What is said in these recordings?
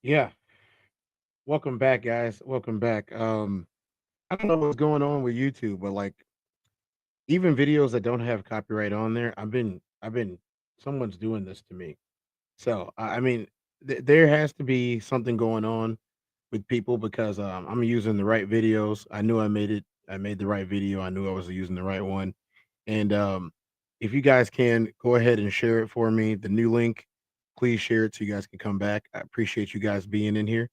Yeah, welcome back, guys. Welcome back. I don't know what's going on with YouTube, but like even videos that don't have copyright on there, I've been someone's doing this to me. So I mean, there has to be something going on with people because I'm using the right videos. I knew I made it. I made the right video. I knew I was using the right one. And if you guys can go ahead and share it for me, the new link, please share it so you guys can come back. I appreciate you guys being in here.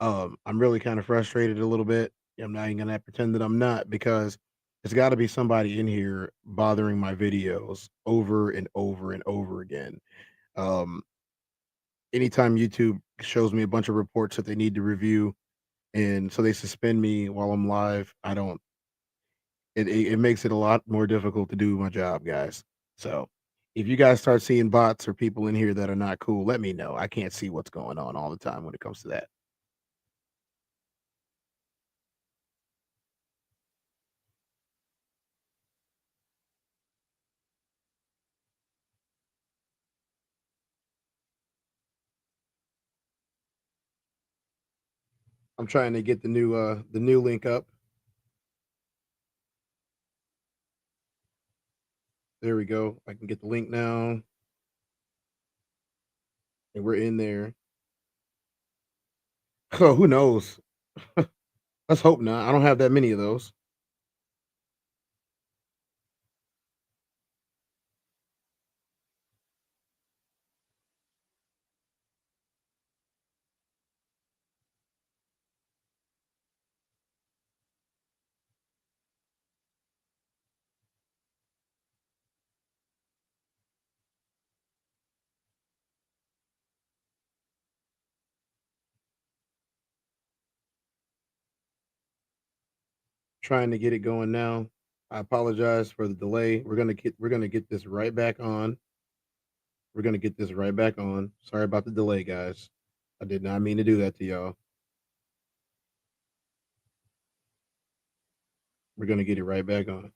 I'm really kind of frustrated a little bit. I'm not even gonna pretend that I'm not because there's got to be somebody in here bothering my videos over and over and over again. Um, Anytime YouTube shows me a bunch of reports that they need to review, and so they suspend me while I'm live, I don't. It makes it a lot more difficult to do my job, guys. So if you guys start seeing bots or people in here that are not cool, let me know. I can't see what's going on all the time when it comes to that. I'm trying to get the new link up. There we go. I can get the link now, and we're in there. So who knows? Let's hope not. I don't have that many of those. Trying to get it going now. I apologize for the delay. We're gonna get this right back on. We're gonna get this right back on. Sorry about the delay, guys. I did not mean to do that to y'all. We're gonna get it right back on.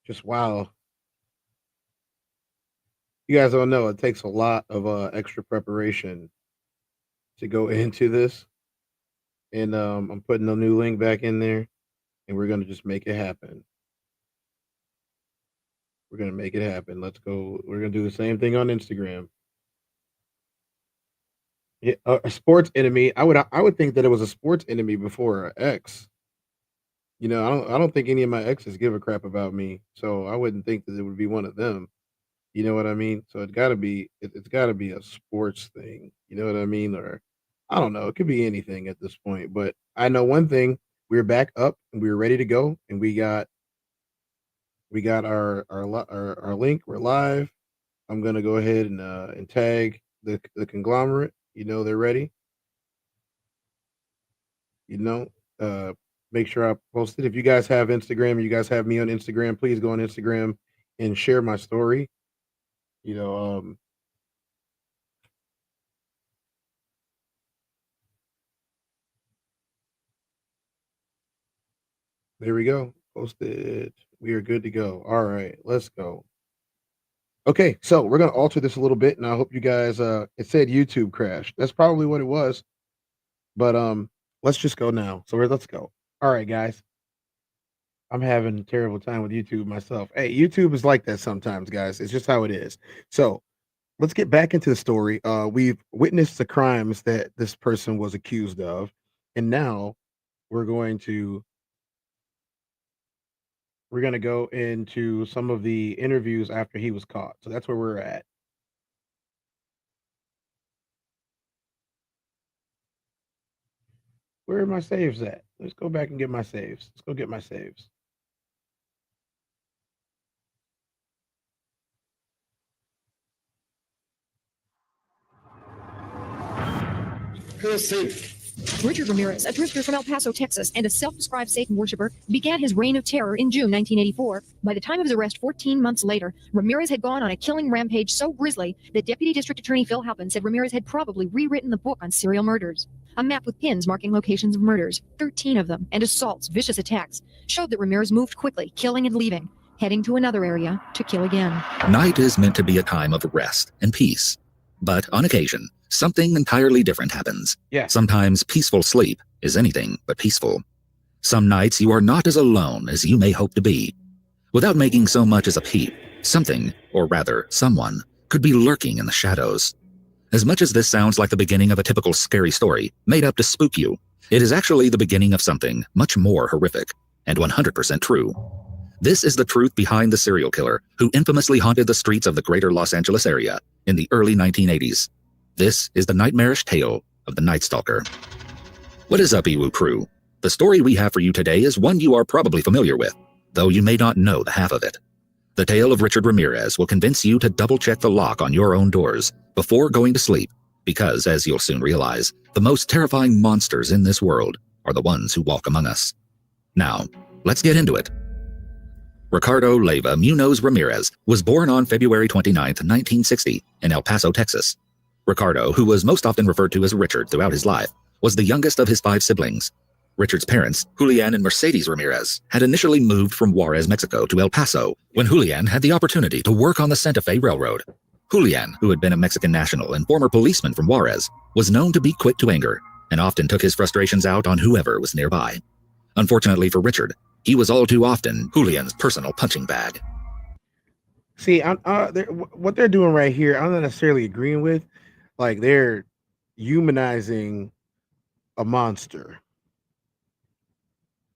Just wow. You guys don't know it takes a lot of extra preparation to go into this. And I'm putting a new link back in there and we're gonna just make it happen. We're gonna make it happen. Let's go. We're gonna do the same thing on Instagram. Yeah, a sports enemy. I would think that it was a sports enemy before a ex. You know, I don't think any of my exes give a crap about me, so I wouldn't think that it would be one of them. You know what I mean? So it's got to be a sports thing. You know what I mean? Or I don't know. It could be anything at this point. But I know one thing: we're back up and we're ready to go, and we got our link. We're live. I'm gonna go ahead and tag the conglomerate. You know they're ready. You know, uh, make sure I post it. If you guys have Instagram, you guys have me on Instagram, please go on Instagram and share my story. You know, there we go. Posted. We are good to go. All right, let's go. Okay, so we're gonna alter this a little bit, and I hope you guys. It said YouTube crashed. That's probably what it was, but let's just go now. So let's go. All right, guys. I'm having a terrible time with YouTube myself. Hey, YouTube is like that sometimes, guys. It's just how it is. So let's get back into the story. We've witnessed the crimes that this person was accused of, and now we're going to we're going to go into some of the interviews after he was caught. So that's where we're at. Where are my saves at? Let's go back and get my saves. Let's go get my saves. Who's safe? Richard Ramirez, a drifter from El Paso, Texas, and a self-described Satan worshiper, began his reign of terror in June 1984. By the time of his arrest 14 months later, Ramirez had gone on a killing rampage so grisly that Deputy District Attorney Phil Halpin said Ramirez had probably rewritten the book on serial murders. A map with pins marking locations of murders, 13 of them, and assaults, vicious attacks, showed that Ramirez moved quickly, killing and leaving, heading to another area to kill again. Night is meant to be a time of rest and peace. But on occasion, something entirely different happens. Yeah. Sometimes peaceful sleep is anything but peaceful. Some nights you are not as alone as you may hope to be. Without making so much as a peep, something, or rather someone, could be lurking in the shadows. As much as this sounds like the beginning of a typical scary story made up to spook you, it is actually the beginning of something much more horrific and 100% true. This is the truth behind the serial killer who infamously haunted the streets of the greater Los Angeles area in the early 1980s. This is the nightmarish tale of the Night Stalker. What is up, Iwu crew? The story we have for you today is one you are probably familiar with, though you may not know the half of it. The tale of Richard Ramirez will convince you to double-check the lock on your own doors before going to sleep, because, as you'll soon realize, the most terrifying monsters in this world are the ones who walk among us. Now, let's get into it. Ricardo Leyva Munoz Ramirez was born on February 29, 1960, in El Paso, Texas. Ricardo, who was most often referred to as Richard throughout his life, was the youngest of his 5 siblings. Richard's parents, Julian and Mercedes Ramirez, had initially moved from Juarez, Mexico to El Paso when Julian had the opportunity to work on the Santa Fe Railroad. Julian, who had been a Mexican national and former policeman from Juarez, was known to be quick to anger and often took his frustrations out on whoever was nearby. Unfortunately for Richard, he was all too often Julian's personal punching bag. See, what they're doing right here, I'm not necessarily agreeing with. Like, they're humanizing a monster.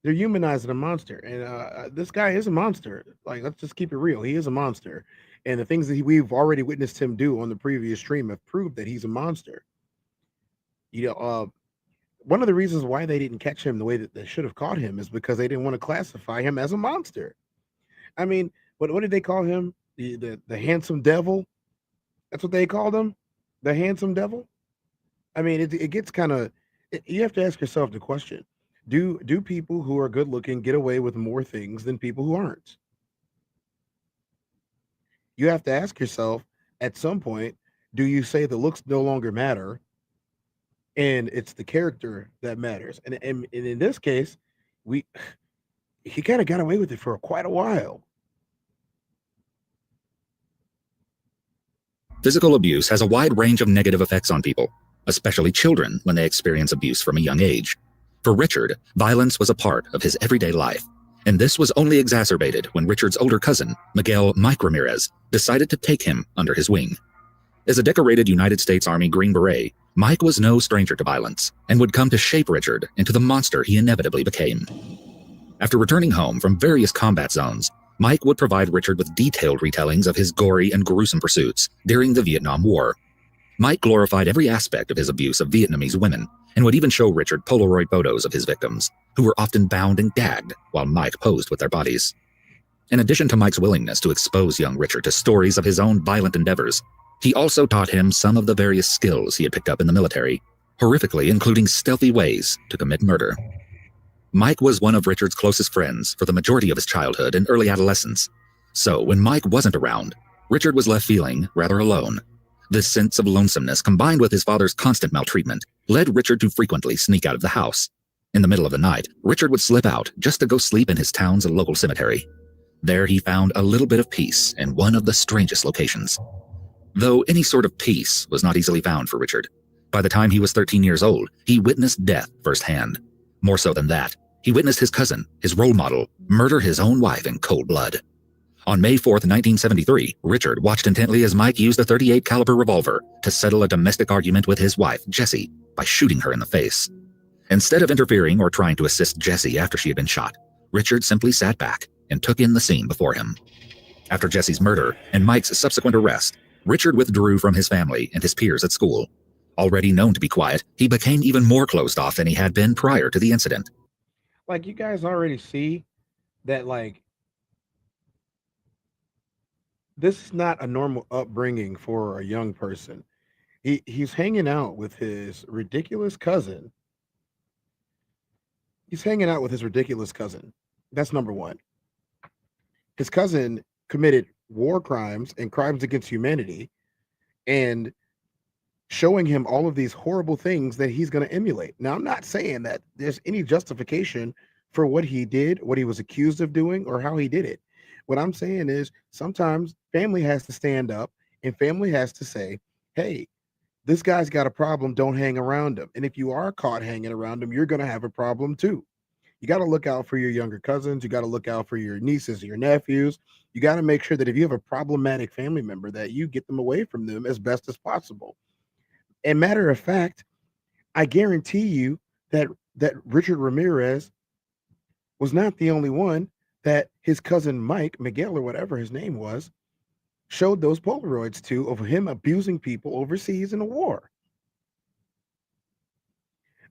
They're humanizing a monster, and this guy is a monster. Like, let's just keep it real. He is a monster, and the things that we've already witnessed him do on the previous stream have proved that he's a monster. One of the reasons why they didn't catch him the way that they should have caught him is because they didn't want to classify him as a monster. I mean, what did they call him? The handsome devil? That's what they called him? The handsome devil? I mean, it gets kind of, you have to ask yourself the question. Do people who are good looking get away with more things than people who aren't? You have to ask yourself at some point, do you say the looks no longer matter and it's the character that matters? And in this case, he kind of got away with it for quite a while. Physical abuse has a wide range of negative effects on people, especially children when they experience abuse from a young age. For Richard, violence was a part of his everyday life, and this was only exacerbated when Richard's older cousin, Miguel Mike Ramirez, decided to take him under his wing. As a decorated United States Army Green Beret, Mike was no stranger to violence and would come to shape Richard into the monster he inevitably became. After returning home from various combat zones, Mike would provide Richard with detailed retellings of his gory and gruesome pursuits during the Vietnam War. Mike glorified every aspect of his abuse of Vietnamese women and would even show Richard Polaroid photos of his victims, who were often bound and gagged while Mike posed with their bodies. In addition to Mike's willingness to expose young Richard to stories of his own violent endeavors, he also taught him some of the various skills he had picked up in the military, horrifically including stealthy ways to commit murder. Mike was one of Richard's closest friends for the majority of his childhood and early adolescence, so when Mike wasn't around, Richard was left feeling rather alone. This sense of lonesomeness, combined with his father's constant maltreatment, led Richard to frequently sneak out of the house. In the middle of the night, Richard would slip out just to go sleep in his town's local cemetery. There he found a little bit of peace in one of the strangest locations. Though any sort of peace was not easily found for Richard. By the time he was 13 years old, he witnessed death firsthand. More so than that, he witnessed his cousin, his role model, murder his own wife in cold blood. On May 4th, 1973, Richard watched intently as Mike used a .38 caliber revolver to settle a domestic argument with his wife, Jessie, by shooting her in the face. Instead of interfering or trying to assist Jessie after she had been shot, Richard simply sat back and took in the scene before him. After Jessie's murder and Mike's subsequent arrest, Richard withdrew from his family and his peers at school. Already known to be quiet, he became even more closed off than he had been prior to the incident. Like, you guys already see that, like, this is not a normal upbringing for a young person. He's hanging out with his ridiculous cousin He's hanging out with his ridiculous cousin. That's number one. His cousin committed war crimes and crimes against humanity, and showing him all of these horrible things that he's going to emulate. Now, I'm not saying that there's any justification for what he did, what he was accused of doing, or how he did it. What I'm saying is sometimes family has to stand up and family has to say, hey, this guy's got a problem. Don't hang around him. And if you are caught hanging around him, you're going to have a problem too. You got to look out for your younger cousins. You got to look out for your nieces, your nephews. You got to make sure that if you have a problematic family member, that you get them away from them as best as possible. And matter of fact, I guarantee you that Richard Ramirez was not the only one that his cousin Mike, Miguel, or whatever his name was, showed those Polaroids to of him abusing people overseas in a war.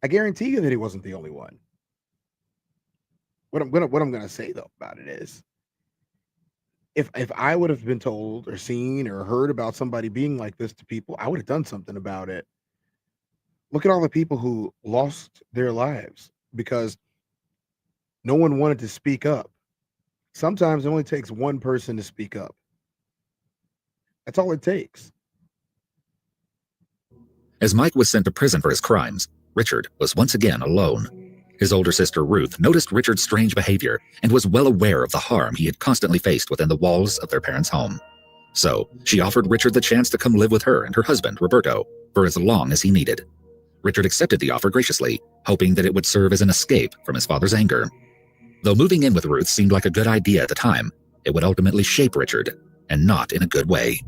I guarantee you that he wasn't the only one. What I'm gonna say though about it is if I would have been told or seen or heard about somebody being like this to people, I would have done something about it. Look at all the people who lost their lives because no one wanted to speak up. Sometimes it only takes one person to speak up. That's all it takes. As Mike was sent to prison for his crimes, Richard was once again alone. His older sister Ruth noticed Richard's strange behavior and was well aware of the harm he had constantly faced within the walls of their parents' home. So, she offered Richard the chance to come live with her and her husband, Roberto, for as long as he needed. Richard accepted the offer graciously, hoping that it would serve as an escape from his father's anger. Though moving in with Ruth seemed like a good idea at the time, it would ultimately shape Richard, and not in a good way.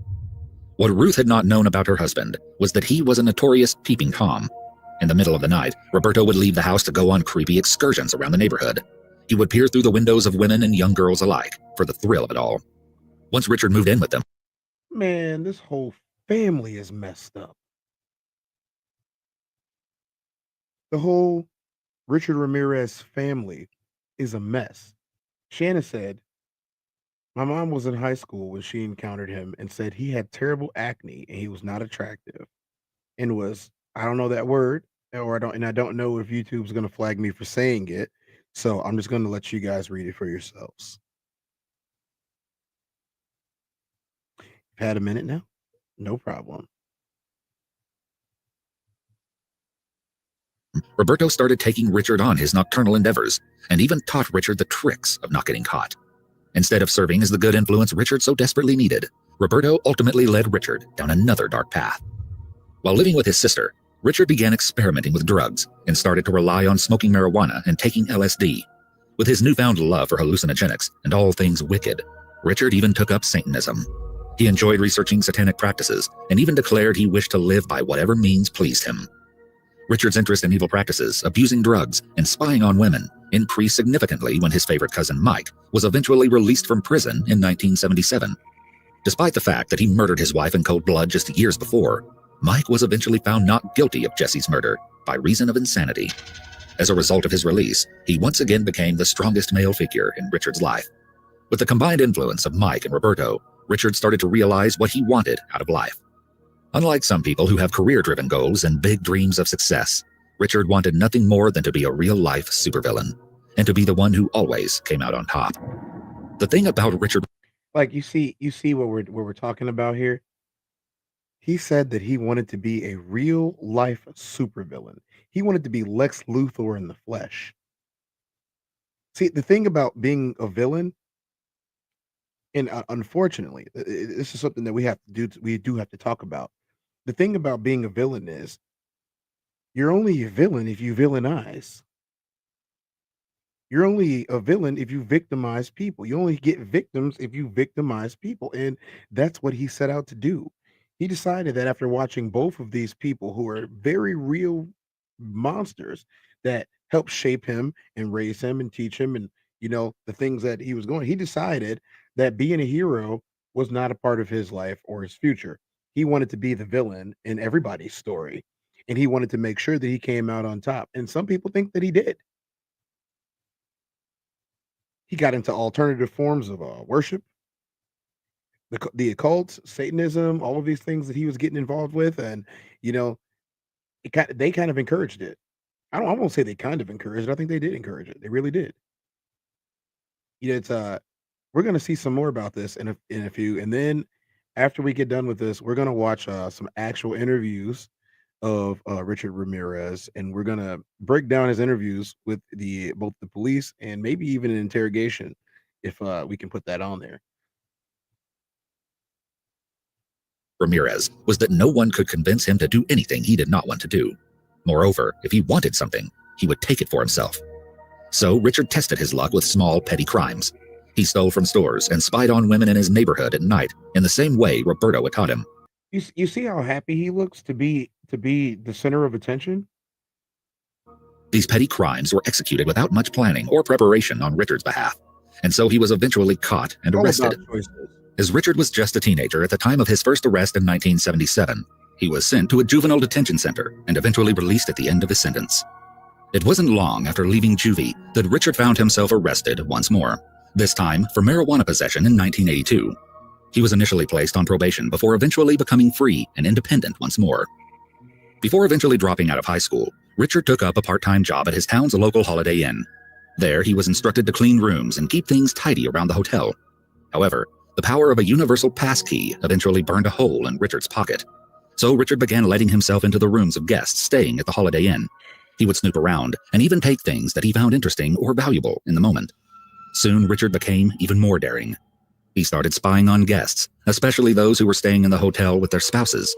What Ruth had not known about her husband was that he was a notorious peeping Tom. In the middle of the night, Roberto would leave the house to go on creepy excursions around the neighborhood. He would peer through the windows of women and young girls alike for the thrill of it all. Once Richard moved in with them, Man, this whole family is messed up. The whole Richard Ramirez family is a mess. Shanna said, my mom was in high school when she encountered him and said he had terrible acne and he was not attractive and was, I don't know that word, or I don't know if YouTube's gonna flag me for saying it. So I'm just gonna let you guys read it for yourselves. Had a minute now? No problem. Roberto started taking Richard on his nocturnal endeavors and even taught Richard the tricks of not getting caught. Instead of serving as the good influence Richard so desperately needed, Roberto ultimately led Richard down another dark path. While living with his sister, Richard began experimenting with drugs and started to rely on smoking marijuana and taking LSD. With his newfound love for hallucinogenics and all things wicked, Richard even took up Satanism. He enjoyed researching satanic practices and even declared he wished to live by whatever means pleased him. Richard's interest in evil practices, abusing drugs, and spying on women increased significantly when his favorite cousin Mike was eventually released from prison in 1977. Despite the fact that he murdered his wife in cold blood just years before, Mike was eventually found not guilty of Jesse's murder by reason of insanity. As a result of his release, he once again became the strongest male figure in Richard's life. With the combined influence of Mike and Roberto, Richard started to realize what he wanted out of life. Unlike some people who have career-driven goals and big dreams of success, Richard wanted nothing more than to be a real-life supervillain, and to be the one who always came out on top. The thing about Richard... Like you see what we're talking about here? He said that he wanted to be a real life supervillain. He wanted to be Lex Luthor in the flesh. See, the thing about being a villain, and unfortunately, this is something that we do have to talk about. The thing about being a villain is you're only a villain if you villainize. You're only a villain if you victimize people. You only get victims if you victimize people. And that's what he set out to do. He decided that after watching both of these people who are very real monsters that helped shape him and raise him and teach him and the things that he was going, he decided that being a hero was not a part of his life or his future. He wanted to be the villain in everybody's story. And he wanted to make sure that he came out on top. And some people think that he did. He got into alternative forms of worship, the occult, Satanism, all of these things that he was getting involved with, and you know, they kind of encouraged it. I won't say they kind of encouraged it. I think they did encourage it. They really did. It's we're gonna see some more about this in a few, and then after we get done with this, we're gonna watch some actual interviews of Richard Ramirez, and we're gonna break down his interviews with the both the police and maybe even an interrogation, if we can put that on there. Ramirez was that no one could convince him to do anything he did not want to do. Moreover, if he wanted something, he would take it for himself. So Richard tested his luck with small, petty crimes. He stole from stores and spied on women in his neighborhood at night in the same way Roberto had taught him. You see how happy he looks to be the center of attention? These petty crimes were executed without much planning or preparation on Richard's behalf, and so he was eventually caught and All arrested. about choices. As Richard was just a teenager at the time of his first arrest in 1977, he was sent to a juvenile detention center and eventually released at the end of his sentence. It wasn't long after leaving juvie that Richard found himself arrested once more, this time for marijuana possession in 1982. He was initially placed on probation before eventually becoming free and independent once more. Before eventually dropping out of high school, Richard took up a part-time job at his town's local Holiday Inn. There, he was instructed to clean rooms and keep things tidy around the hotel. However, the power of a universal pass key eventually burned a hole in Richard's pocket. So Richard began letting himself into the rooms of guests staying at the Holiday Inn. He would snoop around and even take things that he found interesting or valuable in the moment. Soon, Richard became even more daring. He started spying on guests, especially those who were staying in the hotel with their spouses.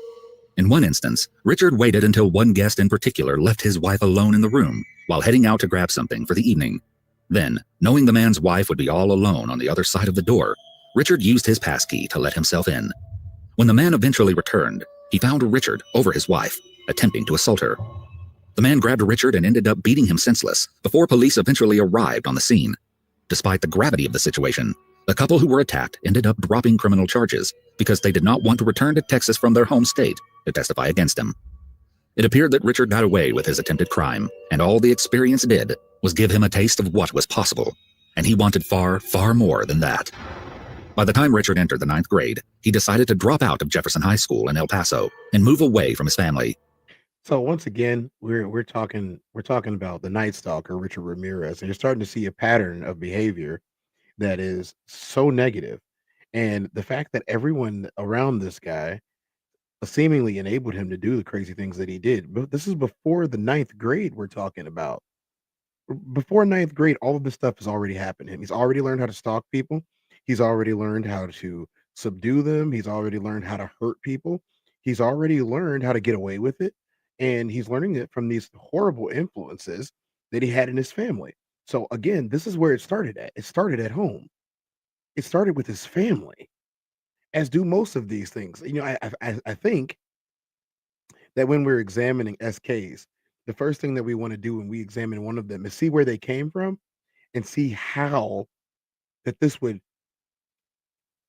In one instance, Richard waited until one guest in particular left his wife alone in the room while heading out to grab something for the evening. Then, knowing the man's wife would be all alone on the other side of the door, Richard used his passkey to let himself in. When the man eventually returned, he found Richard over his wife, attempting to assault her. The man grabbed Richard and ended up beating him senseless before police eventually arrived on the scene. Despite the gravity of the situation, the couple who were attacked ended up dropping criminal charges because they did not want to return to Texas from their home state to testify against him. It appeared that Richard got away with his attempted crime, and all the experience did was give him a taste of what was possible, and he wanted far, far more than that. By the time Richard entered the 9th grade, he decided to drop out of Jefferson High School in El Paso and move away from his family. So once again, we're talking about the Night Stalker, Richard Ramirez, and you're starting to see a pattern of behavior that is so negative. And the fact that everyone around this guy seemingly enabled him to do the crazy things that he did. But this is before the 9th grade we're talking about. Before 9th grade, all of this stuff has already happened to him. He's already learned how to stalk people. He's already learned how to subdue them. He's already learned how to hurt people. He's already learned how to get away with it. And he's learning it from these horrible influences that he had in his family. So again, this is where it started at. It started at home. It started with his family, as do most of these things. I think that when we're examining SKs, the first thing that we want to do when we examine one of them is see where they came from and see that this would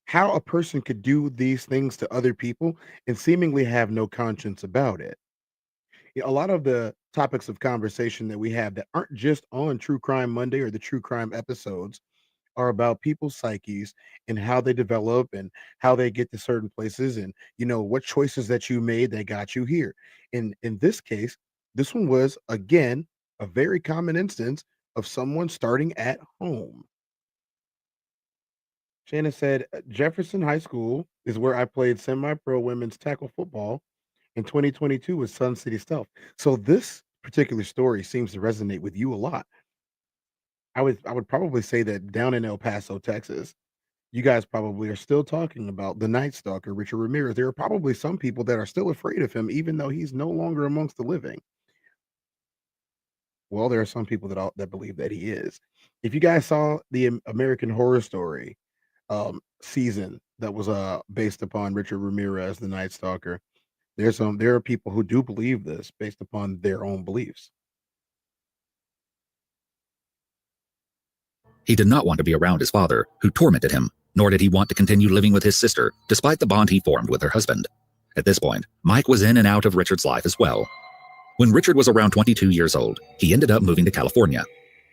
how a person could do these things to other people and seemingly have no conscience about it. A lot of the topics of conversation that we have that aren't just on True Crime Monday or the True Crime episodes are about people's psyches and how they develop and how they get to certain places and what choices that you made that got you here. In this case, this one was again a very common instance of someone starting at home. Shannon said, Jefferson High School is where I played semi-pro women's tackle football in 2022 with Sun City Stealth. So this particular story seems to resonate with you a lot. I would probably say that down in El Paso, Texas, you guys probably are still talking about the Night Stalker, Richard Ramirez. There are probably some people that are still afraid of him, even though he's no longer amongst the living. Well, there are some people that believe that he is. If you guys saw the American Horror Story season that was based upon Richard Ramirez, the Night Stalker, there are people who do believe this based upon their own beliefs. He did not want to be around his father, who tormented him, nor did he want to continue living with his sister, despite the bond he formed with her husband. At this point, Mike was in and out of Richard's life as well. When Richard was around 22 years old, he ended up moving to California.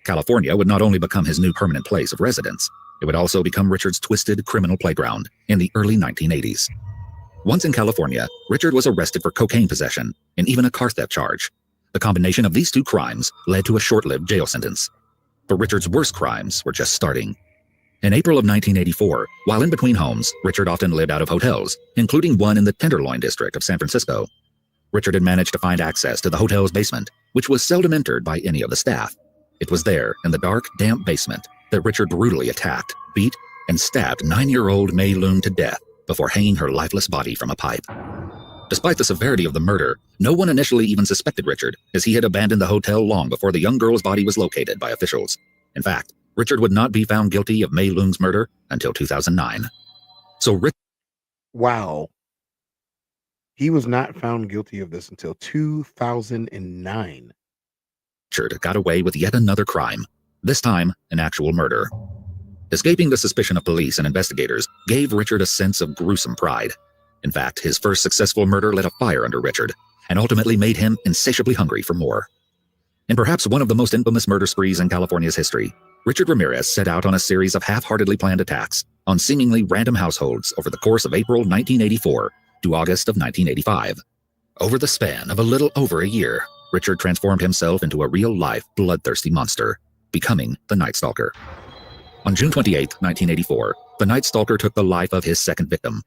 California would not only become his new permanent place of residence, it would also become Richard's twisted criminal playground in the early 1980s. Once in California, Richard was arrested for cocaine possession and even a car theft charge. The combination of these two crimes led to a short-lived jail sentence. But Richard's worst crimes were just starting. In April of 1984, while in between homes, Richard often lived out of hotels, including one in the Tenderloin district of San Francisco. Richard had managed to find access to the hotel's basement, which was seldom entered by any of the staff. It was there, in the dark, damp basement, that Richard brutally attacked, beat, and stabbed 9-year-old May Loon to death before hanging her lifeless body from a pipe. Despite the severity of the murder, no one initially even suspected Richard, as he had abandoned the hotel long before the young girl's body was located by officials. In fact, Richard would not be found guilty of May Loon's murder until 2009. So Wow. He was not found guilty of this until 2009. Richard got away with yet another crime, this time an actual murder. Escaping the suspicion of police and investigators gave Richard a sense of gruesome pride. In fact, his first successful murder lit a fire under Richard, and ultimately made him insatiably hungry for more. In perhaps one of the most infamous murder sprees in California's history, Richard Ramirez set out on a series of half-heartedly planned attacks on seemingly random households over the course of April 1984 to August of 1985. Over the span of a little over a year, Richard transformed himself into a real-life, bloodthirsty monster, becoming the Night Stalker. On June 28, 1984, the Night Stalker took the life of his second victim.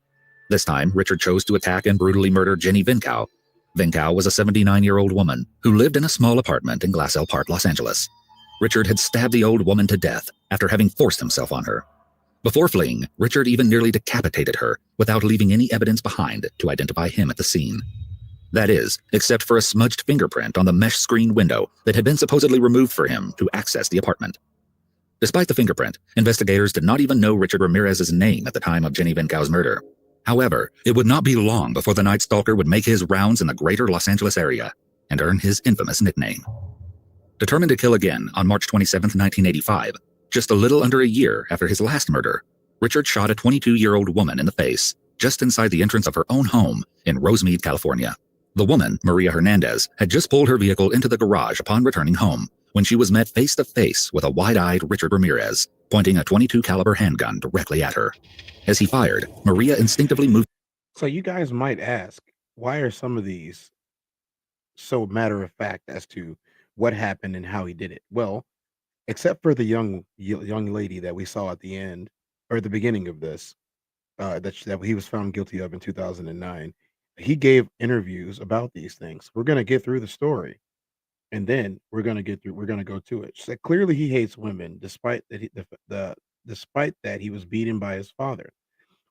This time, Richard chose to attack and brutally murder Jenny Vincow. Vincow was a 79-year-old woman who lived in a small apartment in Glassell Park, Los Angeles. Richard had stabbed the old woman to death after having forced himself on her. Before fleeing, Richard even nearly decapitated her without leaving any evidence behind to identify him at the scene. That is, except for a smudged fingerprint on the mesh-screened window that had been supposedly removed for him to access the apartment. Despite the fingerprint, investigators did not even know Richard Ramirez's name at the time of Jenny Vincow's murder. However, it would not be long before the Night Stalker would make his rounds in the greater Los Angeles area and earn his infamous nickname. Determined to kill again on March 27, 1985, just a little under a year after his last murder, Richard shot a 22-year-old woman in the face just inside the entrance of her own home in Rosemead, California. The woman, Maria Hernandez, had just pulled her vehicle into the garage upon returning home when she was met face-to-face with a wide-eyed Richard Ramirez, pointing a .22 caliber handgun directly at her. As he fired, Maria instinctively moved. So you guys might ask, why are some of these so matter of fact as to what happened and how he did it? Well, except for the young lady that we saw at the end or the beginning of this, that he was found guilty of in 2009. He gave interviews about these things. We're gonna get through the story, and then we're gonna go to it. So clearly, he hates women, despite that despite that he was beaten by his father.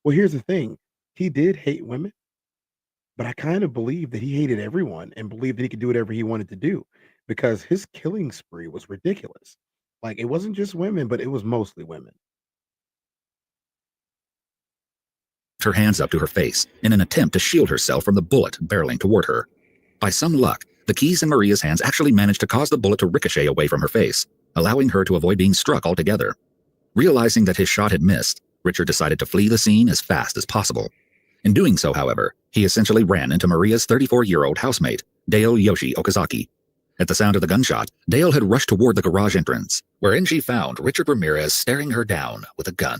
Well, here's the thing: he did hate women, but I kind of believe that he hated everyone and believed that he could do whatever he wanted to do because his killing spree was ridiculous. Like it wasn't just women, but it was mostly women. her hands up to her face in an attempt to shield herself from the bullet barreling toward her. By some luck, the keys in Maria's hands actually managed to cause the bullet to ricochet away from her face, allowing her to avoid being struck altogether. Realizing that his shot had missed, Richard decided to flee the scene as fast as possible. In doing so, however, he essentially ran into Maria's 34-year-old housemate, Dale Yoshi Okazaki. At the sound of the gunshot, Dale had rushed toward the garage entrance, wherein she found Richard Ramirez staring her down with a gun.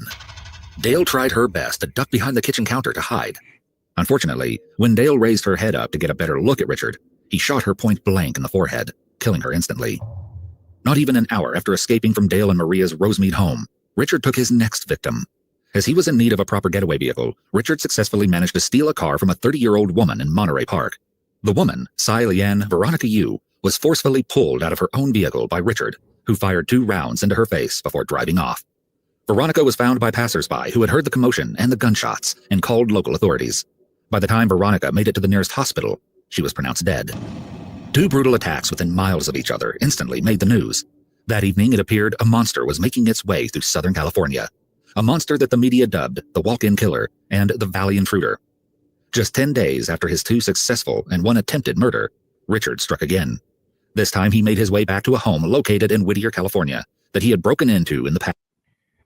Dale tried her best to duck behind the kitchen counter to hide. Unfortunately, when Dale raised her head up to get a better look at Richard, he shot her point blank in the forehead, killing her instantly. Not even an hour after escaping from Dale and Maria's Rosemead home, Richard took his next victim. As he was in need of a proper getaway vehicle, Richard successfully managed to steal a car from a 30-year-old woman in Monterey Park. The woman, Tsai Lian Veronica Yu, was forcefully pulled out of her own vehicle by Richard, who fired 2 rounds into her face before driving off. Veronica was found by passersby who had heard the commotion and the gunshots and called local authorities. By the time Veronica made it to the nearest hospital, she was pronounced dead. 2 brutal attacks within miles of each other instantly made the news. That evening, it appeared a monster was making its way through Southern California. A monster that the media dubbed the Walk-In Killer and the Valley Intruder. Just 10 days after his 2 successful and 1 attempted murder, Richard struck again. This time he made his way back to a home located in Whittier, California, that he had broken into in the past.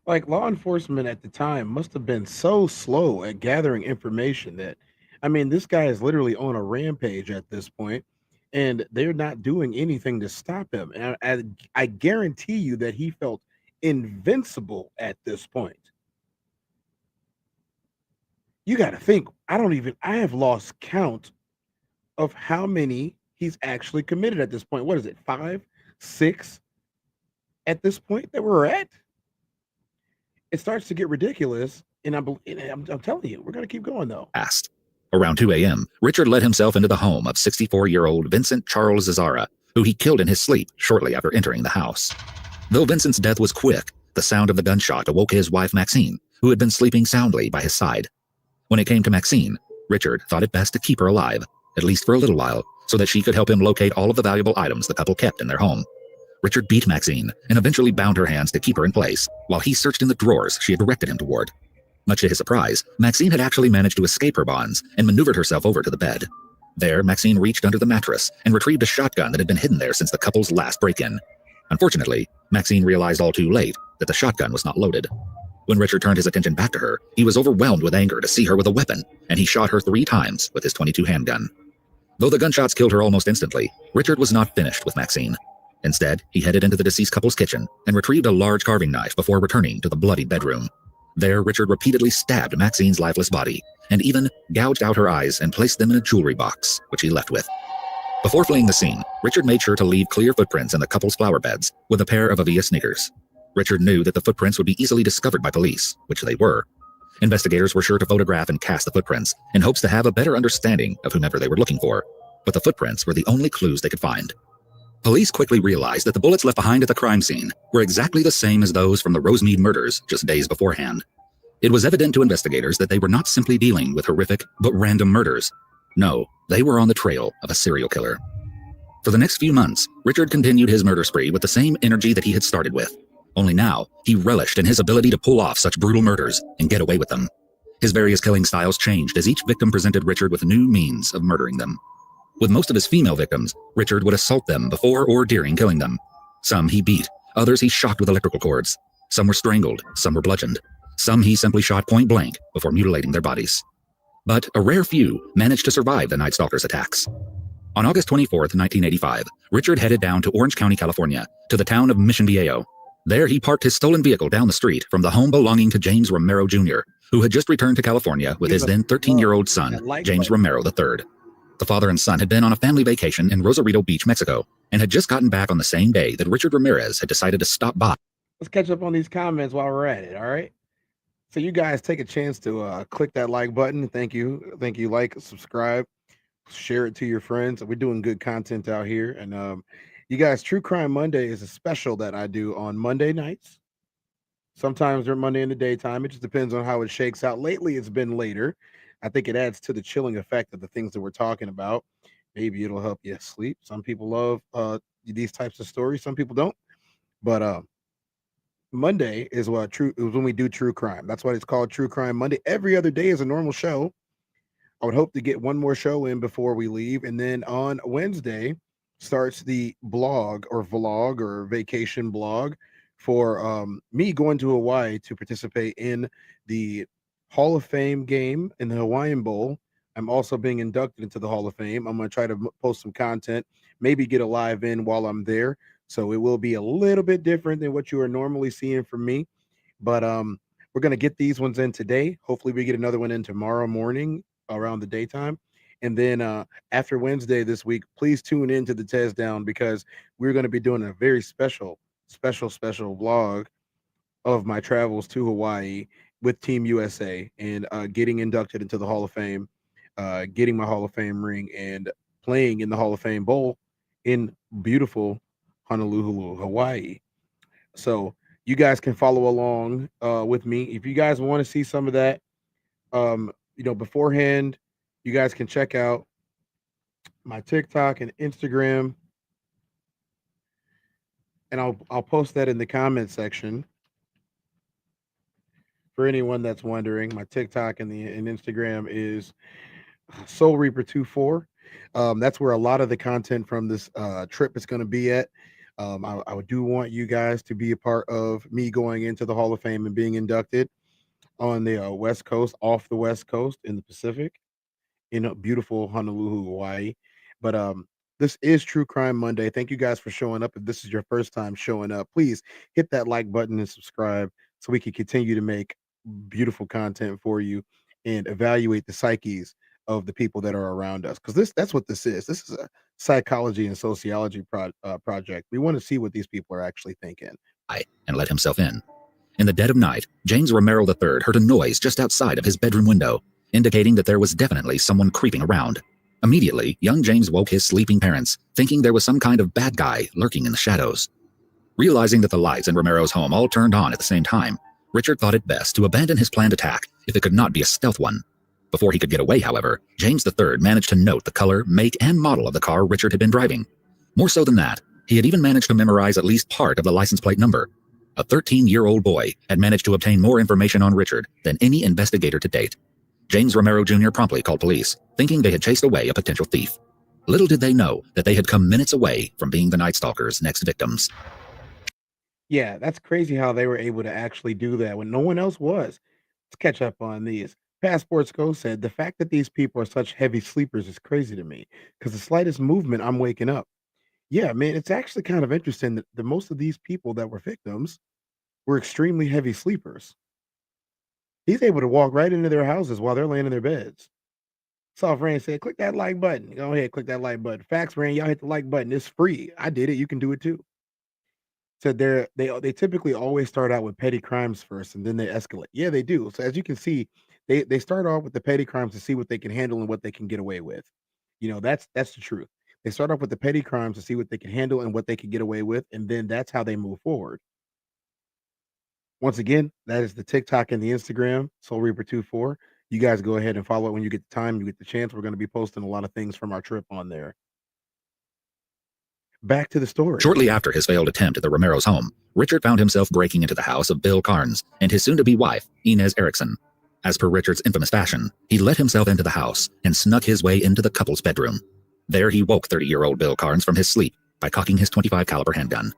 Like law enforcement at the time must have been so slow at gathering information that, I mean, this guy is literally on a rampage at this point, and they're not doing anything to stop him. And I guarantee you that he felt invincible at this point. You got to think, I have lost count of how many he's actually committed at this point. What is it? 5, 6 at this point that we're at? It starts to get ridiculous. And I'm telling you, we're going to keep going though. Asked. Around 2 a.m., Richard let himself into the home of 64-year-old Vincent Charles Zazara, who he killed in his sleep shortly after entering the house. Though Vincent's death was quick, the sound of the gunshot awoke his wife Maxine, who had been sleeping soundly by his side. When it came to Maxine, Richard thought it best to keep her alive, at least for a little while, so that she could help him locate all of the valuable items the couple kept in their home. Richard beat Maxine and eventually bound her hands to keep her in place, while he searched in the drawers she had directed him toward. Much to his surprise, Maxine had actually managed to escape her bonds and maneuvered herself over to the bed. There, Maxine reached under the mattress and retrieved a shotgun that had been hidden there since the couple's last break-in. Unfortunately, Maxine realized all too late that the shotgun was not loaded. When Richard turned his attention back to her, he was overwhelmed with anger to see her with a weapon, and he shot her 3 times with his .22 handgun. Though the gunshots killed her almost instantly, Richard was not finished with Maxine. Instead, he headed into the deceased couple's kitchen and retrieved a large carving knife before returning to the bloodied bedroom. There, Richard repeatedly stabbed Maxine's lifeless body, and even gouged out her eyes and placed them in a jewelry box, which he left with. Before fleeing the scene, Richard made sure to leave clear footprints in the couple's flower beds with a pair of Avia sneakers. Richard knew that the footprints would be easily discovered by police, which they were. Investigators were sure to photograph and cast the footprints in hopes to have a better understanding of whomever they were looking for, but the footprints were the only clues they could find. Police quickly realized that the bullets left behind at the crime scene were exactly the same as those from the Rosemead murders just days beforehand. It was evident to investigators that they were not simply dealing with horrific but random murders. No, they were on the trail of a serial killer. For the next few months, Richard continued his murder spree with the same energy that he had started with. Only now, he relished in his ability to pull off such brutal murders and get away with them. His various killing styles changed as each victim presented Richard with new means of murdering them. With most of his female victims, Richard would assault them before or during killing them. Some he beat, others he shocked with electrical cords. Some were strangled, some were bludgeoned. Some he simply shot point blank before mutilating their bodies. But a rare few managed to survive the Night Stalker's attacks. On August 24, 1985, Richard headed down to Orange County, California, to the town of Mission Viejo. There he parked his stolen vehicle down the street from the home belonging to James Romero Jr., who had just returned to California with his then 13-year-old son, James Romero III. The father and son had been on a family vacation in Rosarito Beach, Mexico, and had just gotten back on the same day that Richard Ramirez had decided to stop by. Let's catch up on these comments while we're at it, all right? So you guys take a chance to click that like button. Thank you. Like, subscribe, share it to your friends. We're doing good content out here. And you guys, True Crime Monday is a special that I do on Monday nights. Sometimes they're Monday in the daytime. It just depends on how it shakes out. Lately, it's been later. I think it adds to the chilling effect of the things that we're talking about. Maybe it'll help you sleep. Some people love these types of stories. Some people don't. But Monday is when we do true crime. That's why it's called True Crime Monday. Every other day is a normal show. I would hope to get one more show in before we leave. And then on Wednesday starts the blog or vlog or vacation blog for me going to Hawaii to participate in the Hall of Fame game in the Hawaiian Bowl. I'm also being inducted into the Hall of Fame. I'm going to try to post some content, maybe get a live in while I'm there. So it will be a little bit different than what you are normally seeing from me. But we're going to get these ones in today. Hopefully we get another one in tomorrow morning around the daytime. And then after Wednesday this week, please tune in to the test down because we're going to be doing a very special vlog of my travels to Hawaii with Team USA and getting inducted into the Hall of Fame, getting my Hall of Fame ring and playing in the Hall of Fame Bowl in beautiful Honolulu, Hawaii. So you guys can follow along with me. If you guys want to see some of that, beforehand, you guys can check out my TikTok and Instagram, and I'll post that in the comment section for anyone that's wondering. My TikTok and Instagram is Soul Reaper 24. That's where a lot of the content from this trip is going to be at. I do want you guys to be a part of me going into the Hall of Fame and being inducted on the West Coast, off the West Coast in the Pacific, in a beautiful Honolulu, Hawaii. But this is True Crime Monday. Thank you guys for showing up. If this is your first time showing up, please hit that like button and subscribe so we can continue to make beautiful content for you and evaluate the psyches of the people that are around us, because that's what this is. This is a psychology and sociology project. We want to see what these people are actually thinking. And let himself in. In the dead of night, James Romero III heard a noise just outside of his bedroom window, indicating that there was definitely someone creeping around. Immediately, young James woke his sleeping parents, thinking there was some kind of bad guy lurking in the shadows. Realizing that the lights in Romero's home all turned on at the same time, Richard thought it best to abandon his planned attack if it could not be a stealth one. Before he could get away, however, James III managed to note the color, make, and model of the car Richard had been driving. More so than that, he had even managed to memorize at least part of the license plate number. A 13-year-old boy had managed to obtain more information on Richard than any investigator to date. James Romero Jr. promptly called police, thinking they had chased away a potential thief. Little did they know that they had come minutes away from being the Night Stalker's next victims. Yeah, that's crazy how they were able to actually do that when no one else was. Let's catch up on these. Passports Go said the fact that these people are such heavy sleepers is crazy to me because the slightest movement, I'm waking up. Yeah, man, it's actually kind of interesting that the most of these people that were victims were extremely heavy sleepers. He's able to walk right into their houses while they're laying in their beds. Soft Rain said, click that like button. Go ahead, click that like button. Facts Rain, y'all hit the like button. It's free. I did it. You can do it too. So they typically always start out with petty crimes first and then they escalate. Yeah, they do. So as you can see, they start off with the petty crimes to see what they can handle and what they can get away with. That's the truth. They start off with the petty crimes to see what they can handle and what they can get away with, and then that's how they move forward. Once again, that is the TikTok and the Instagram, Soul Reaper 24. You guys go ahead and follow it when you get the time, you get the chance. We're going to be posting a lot of things from our trip on there. Back to the story. Shortly after his failed attempt at the Romero's home, Richard found himself breaking into the house of Bill Carnes and his soon-to-be wife, Inez Erickson. As per Richard's infamous fashion, he let himself into the house and snuck his way into the couple's bedroom. There he woke 30-year-old Bill Carnes from his sleep by cocking his .25 caliber handgun.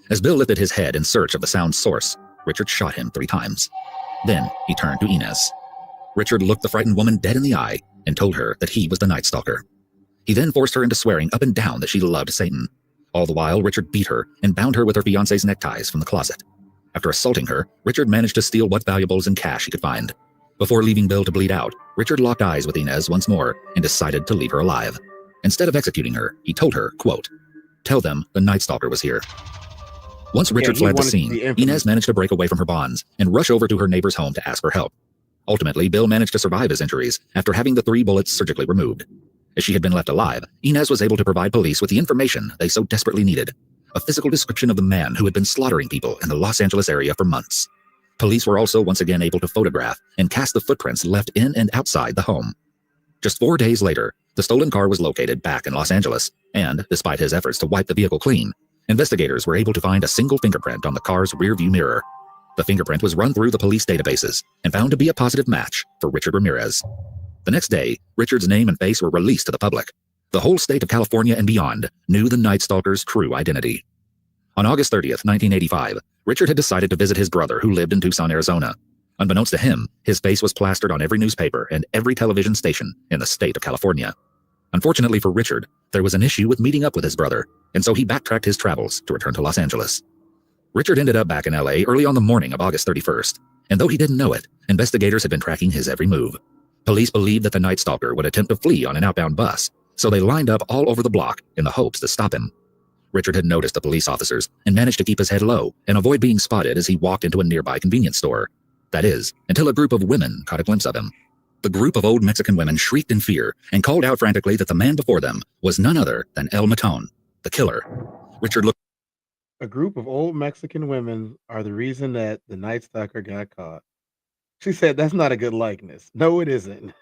As Bill lifted his head in search of the sound's source, Richard shot him 3 times. Then he turned to Inez. Richard looked the frightened woman dead in the eye and told her that he was the Night Stalker. He then forced her into swearing up and down that she loved Satan. All the while, Richard beat her and bound her with her fiancé's neckties from the closet. After assaulting her, Richard managed to steal what valuables and cash he could find. Before leaving Bill to bleed out, Richard locked eyes with Inez once more and decided to leave her alive. Instead of executing her, he told her, quote, "Tell them the Night Stalker was here." Once Richard fled the scene, Inez managed to break away from her bonds and rush over to her neighbor's home to ask for help. Ultimately, Bill managed to survive his injuries after having the 3 bullets surgically removed. As she had been left alive, Inez was able to provide police with the information they so desperately needed: a physical description of the man who had been slaughtering people in the Los Angeles area for months. Police were also once again able to photograph and cast the footprints left in and outside the home. Just 4 days later, the stolen car was located back in Los Angeles, and, despite his efforts to wipe the vehicle clean, investigators were able to find a single fingerprint on the car's rearview mirror. The fingerprint was run through the police databases and found to be a positive match for Richard Ramirez. The next day, Richard's name and face were released to the public. The whole state of California and beyond knew the Night Stalker's true identity. On August 30th, 1985, Richard had decided to visit his brother who lived in Tucson, Arizona. Unbeknownst to him, his face was plastered on every newspaper and every television station in the state of California. Unfortunately for Richard, there was an issue with meeting up with his brother, and so he backtracked his travels to return to Los Angeles. Richard ended up back in LA early on the morning of August 31st, and though he didn't know it, investigators had been tracking his every move. Police believed that the Night Stalker would attempt to flee on an outbound bus, so they lined up all over the block in the hopes to stop him. Richard had noticed the police officers and managed to keep his head low and avoid being spotted as he walked into a nearby convenience store. That is, until a group of women caught a glimpse of him. The group of old Mexican women shrieked in fear and called out frantically that the man before them was none other than El Matón, the killer. Richard looked. A group of old Mexican women are the reason that the Night Stalker got caught. She said, that's not a good likeness. No, it isn't.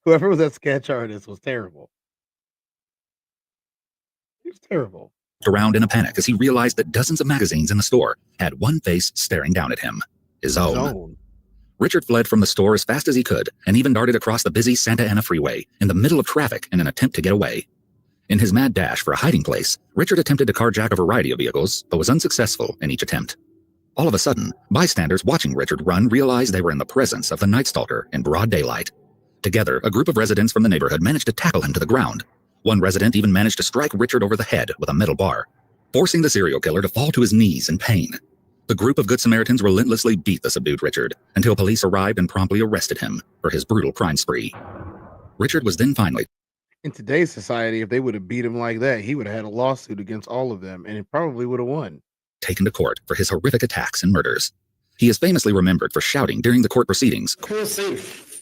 Whoever was that sketch artist was terrible. He was terrible. Around in a panic as he realized that dozens of magazines in the store had one face staring down at him. His own. Richard fled from the store as fast as he could and even darted across the busy Santa Ana freeway in the middle of traffic in an attempt to get away. In his mad dash for a hiding place, Richard attempted to carjack a variety of vehicles, but was unsuccessful in each attempt. All of a sudden, bystanders watching Richard run realized they were in the presence of the Night Stalker in broad daylight. Together, a group of residents from the neighborhood managed to tackle him to the ground. One resident even managed to strike Richard over the head with a metal bar, forcing the serial killer to fall to his knees in pain. The group of Good Samaritans relentlessly beat the subdued Richard until police arrived and promptly arrested him for his brutal crime spree. Richard was then finally In today's society, if they would have beat him like that, he would have had a lawsuit against all of them, and he probably would have won. taken to court for his horrific attacks and murders. He is famously remembered for shouting during the court proceedings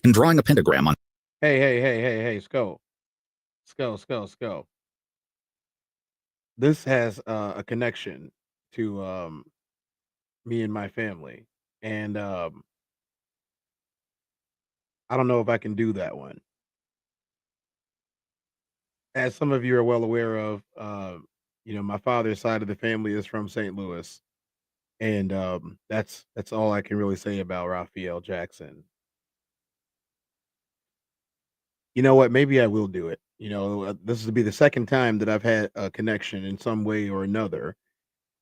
and drawing a pentagram on. Hey, Sco. This has a connection to me and my family, and I don't know if I can do that one. As some of you are well aware of, my father's side of the family is from St. Louis, and that's all I can really say about Raphael Jackson. You know what? Maybe I will do it. This will be the second time that I've had a connection in some way or another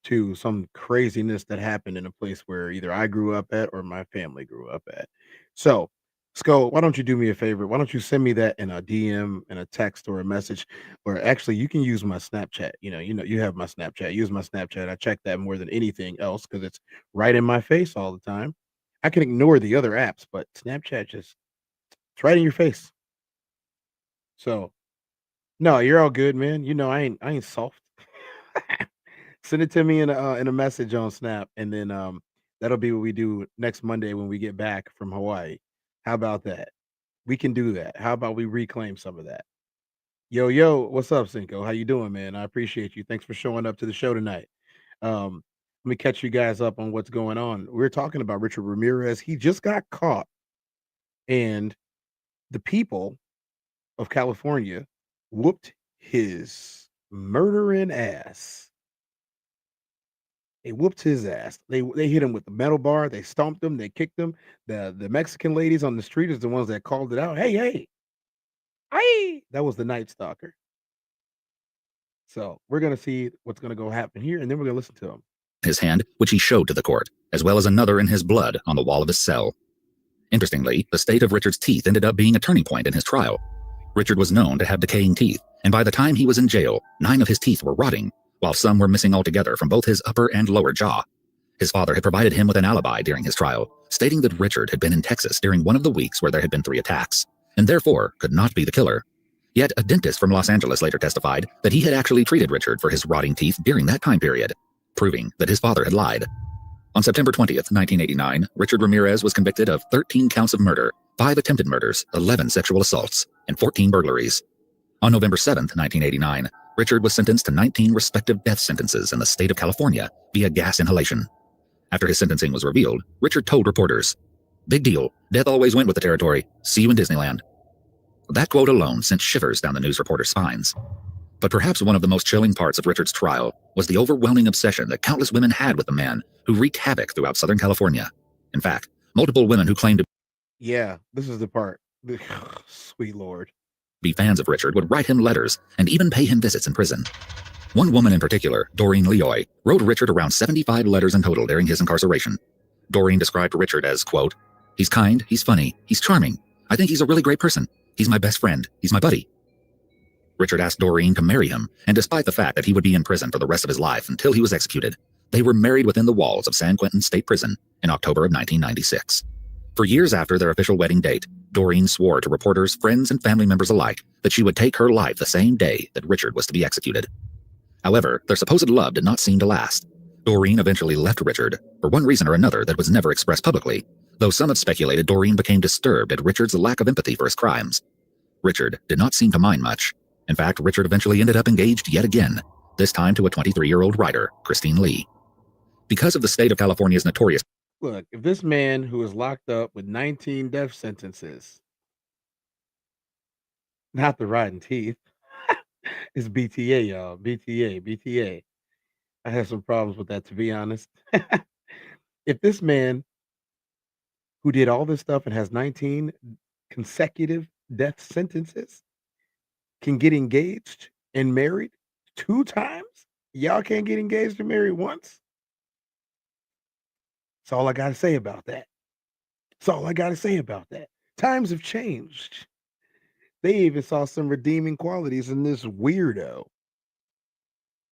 to some craziness that happened in a place where either I grew up at or my family grew up at. So, Skull, why don't you do me a favor? Why don't you send me that in a DM and a text or a message? Or actually, you can use my Snapchat. You have my Snapchat. Use my Snapchat. I check that more than anything else because it's right in my face all the time. I can ignore the other apps, but Snapchat just it's right in your face. So no, you're all good, man. I ain't soft. Send it to me in a message on Snap, and then that'll be what we do next Monday when we get back from Hawaii. How about that? We can do that. How about we reclaim some of that? Yo, what's up, Cinco? How you doing, man? I appreciate you. Thanks for showing up to the show tonight. Let me catch you guys up on what's going on. We're talking about Richard Ramirez. He just got caught, and the people of California whooped his murdering ass. They whooped his ass. They hit him with the metal bar. They stomped him. They kicked him. The Mexican ladies on the street is the ones that called it out. Hey! That was the Night Stalker. So we're gonna see what's gonna go happen here, and then we're gonna listen to him. His hand, which he showed to the court, as well as another in his blood on the wall of his cell. Interestingly, the state of Richard's teeth ended up being a turning point in his trial. Richard was known to have decaying teeth, and by the time he was in jail, 9 of his teeth were rotting, while some were missing altogether from both his upper and lower jaw. His father had provided him with an alibi during his trial, stating that Richard had been in Texas during one of the weeks where there had been 3 attacks, and therefore could not be the killer. Yet a dentist from Los Angeles later testified that he had actually treated Richard for his rotting teeth during that time period, proving that his father had lied. On September 20th, 1989, Richard Ramirez was convicted of 13 counts of murder, 5 attempted murders, 11 sexual assaults, and 14 burglaries. On November 7th, 1989, Richard was sentenced to 19 respective death sentences in the state of California via gas inhalation. After his sentencing was revealed, Richard told reporters, "Big deal. Death always went with the territory. See you in Disneyland." That quote alone sent shivers down the news reporters' spines. But perhaps one of the most chilling parts of Richard's trial was the overwhelming obsession that countless women had with the man who wreaked havoc throughout Southern California. In fact, multiple women who claimed to Yeah, this is the part. Sweet Lord. be fans of Richard would write him letters and even pay him visits in prison. One woman in particular, Doreen Leoy, wrote Richard around 75 letters in total during his incarceration. Doreen described Richard as, quote, "He's kind, he's funny, he's charming. I think he's a really great person. He's my best friend. He's my buddy." Richard asked Doreen to marry him, and despite the fact that he would be in prison for the rest of his life until he was executed, they were married within the walls of San Quentin State Prison in October of 1996. For years after their official wedding date, Doreen swore to reporters, friends, and family members alike that she would take her life the same day that Richard was to be executed. However, their supposed love did not seem to last. Doreen eventually left Richard, for one reason or another that was never expressed publicly, though some have speculated Doreen became disturbed at Richard's lack of empathy for his crimes. Richard did not seem to mind much. In fact, Richard eventually ended up engaged yet again, this time to a 23-year-old writer, Christine Lee. Because of the state of California's notorious Look, if this man who is locked up with 19 death sentences, not the rotten teeth, is BTA, y'all. BTA. I have some problems with that, to be honest. If this man who did all this stuff and has 19 consecutive death sentences can get engaged and married 2 times, y'all can't get engaged and married once? That's all I gotta say about that. That's all I gotta say about that. Times have changed. They even saw some redeeming qualities in this weirdo.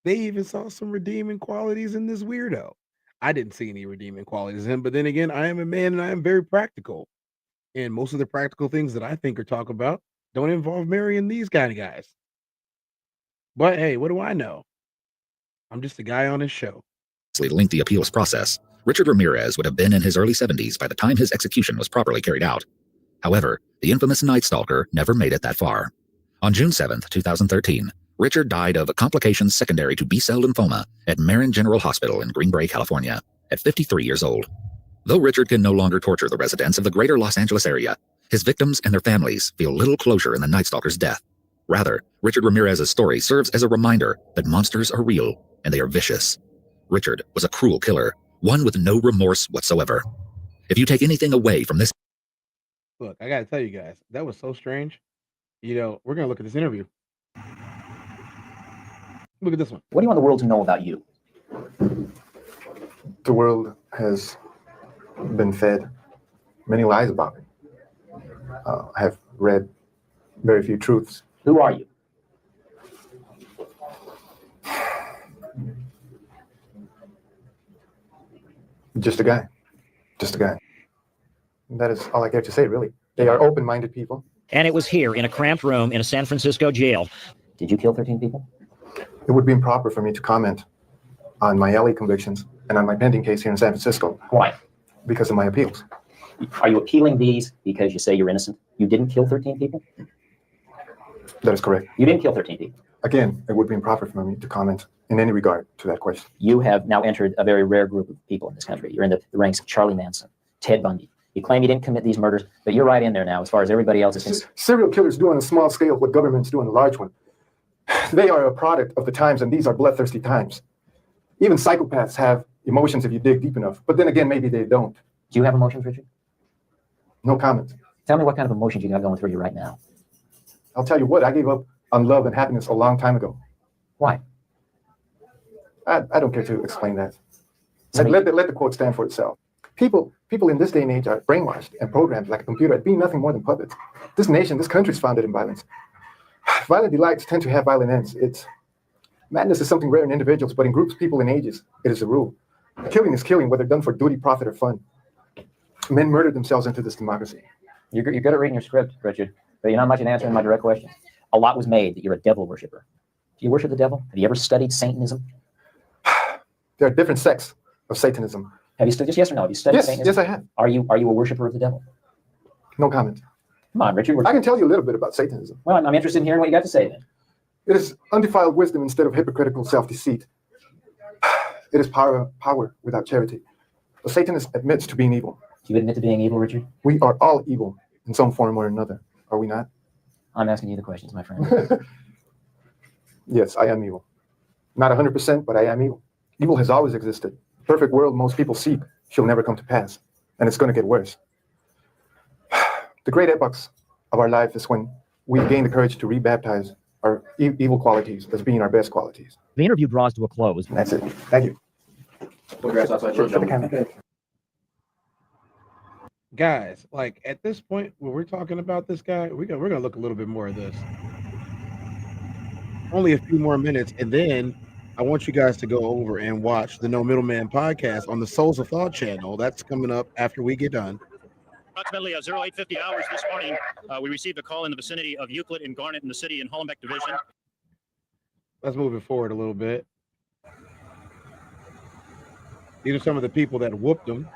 I didn't see any redeeming qualities in him, but then again, I am a man and I am very practical. And most of the practical things that I think or talk about Don't involve marrying these kind of guys. But hey, what do I know? I'm just a guy on his show. Lengthy appeals process, Richard Ramirez would have been in his early 70s by the time his execution was properly carried out. However, the infamous Night Stalker never made it that far. On June 7, 2013, Richard died of complications secondary to B-cell lymphoma at Marin General Hospital in Green Bay, California, at 53 years old. Though Richard can no longer torture the residents of the greater Los Angeles area, his victims and their families feel little closure in the Night Stalker's death. Rather, Richard Ramirez's story serves as a reminder that monsters are real and they are vicious. Richard was a cruel killer, one with no remorse whatsoever. If you take anything away from this... Look, I gotta tell you guys, that was so strange. You know, we're gonna look at this interview. Look at this one. What do you want the world to know about you? The world has been fed many lies about me. I have read very few truths. Who are you? Just a guy. Just a guy. And that is all I care to say, really. They are open-minded people. And it was here in a cramped room in a San Francisco jail. Did you kill 13 people? It would be improper for me to comment on my LA convictions and on my pending case here in San Francisco. Why? Because of my appeals. Are you appealing these because you say you're innocent? You didn't kill 13 people? That is correct. You didn't kill 13 people. Again, it would be improper for me to comment in any regard to that question. You have now entered a very rare group of people in this country. You're in the ranks of Charlie Manson, Ted Bundy. You claim you didn't commit these murders, but you're right in there now as far as everybody else is concerned. Serial killers do on a small scale what governments do on a large one. They are a product of the times, and these are bloodthirsty times. Even psychopaths have emotions if you dig deep enough, but then again, maybe they don't. Do you have emotions, Richard? No comment. Tell me what kind of emotions you got going through you right now. I'll tell you what, I gave up on love and happiness a long time ago. Why? I don't care to explain that. Let the quote stand for itself. People in this day and age are brainwashed and programmed like a computer at being nothing more than puppets. This nation, this country is founded in violence. Violent delights tend to have violent ends. Madness is something rare in individuals, but in groups, people, and ages, it is a rule. Killing is killing, whether done for duty, profit, or fun. Men murdered themselves into this democracy. You're good at reading your script, Richard, but you're not much in answering my direct question. A lot was made that you're a devil worshiper. Do you worship the devil? Have you ever studied Satanism? There are different sects of Satanism. Have you studied, just yes or no, have you studied Satanism? Yes, I have. Are you a worshiper of the devil? No comment. Come on, Richard. I can tell you a little bit about Satanism. Well, I'm interested in hearing what you got to say then. It is undefiled wisdom instead of hypocritical self-deceit. It is power without charity. The Satanist admits to being evil. Do you admit to being evil, Richard? We are all evil in some form or another, are we not? I'm asking you the questions, my friend. Yes, I am evil. Not 100%, but I am evil. Evil has always existed. The perfect world most people seek shall never come to pass, and it's going to get worse. The great epochs of our life is when we gain the courage to rebaptize our evil qualities as being our best qualities. The interview draws to a close. That's it. Thank you. Guys, like at this point, when we're talking about this guy, we're gonna look a little bit more of this. Only a few more minutes, and then I want you guys to go over and watch the No Middleman podcast on the Souls of Thought channel. That's coming up after we get done. Approximately 0850 hours this morning, we received a call in the vicinity of Euclid and Garnet in the city in Hollenbeck Division. Let's move it forward a little bit. These are some of the people that whooped them.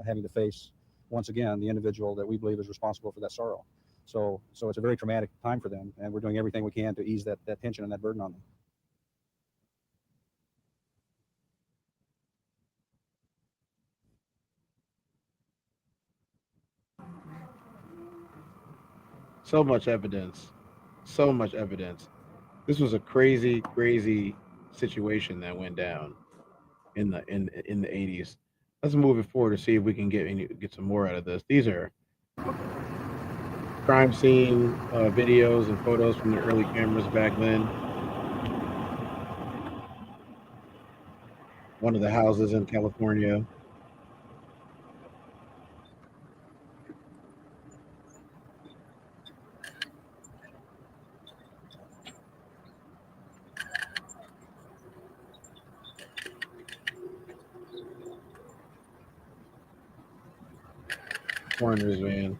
Having to face, once again, the individual that we believe is responsible for that sorrow. So it's a very traumatic time for them, and we're doing everything we can to ease that tension and that burden on them. So much evidence. So much evidence. This was a crazy, crazy situation that went down in the 80s. Let's move it forward to see if we can get some more out of this. These are crime scene videos and photos from the early cameras back then. One of the houses in California. foreigners, man.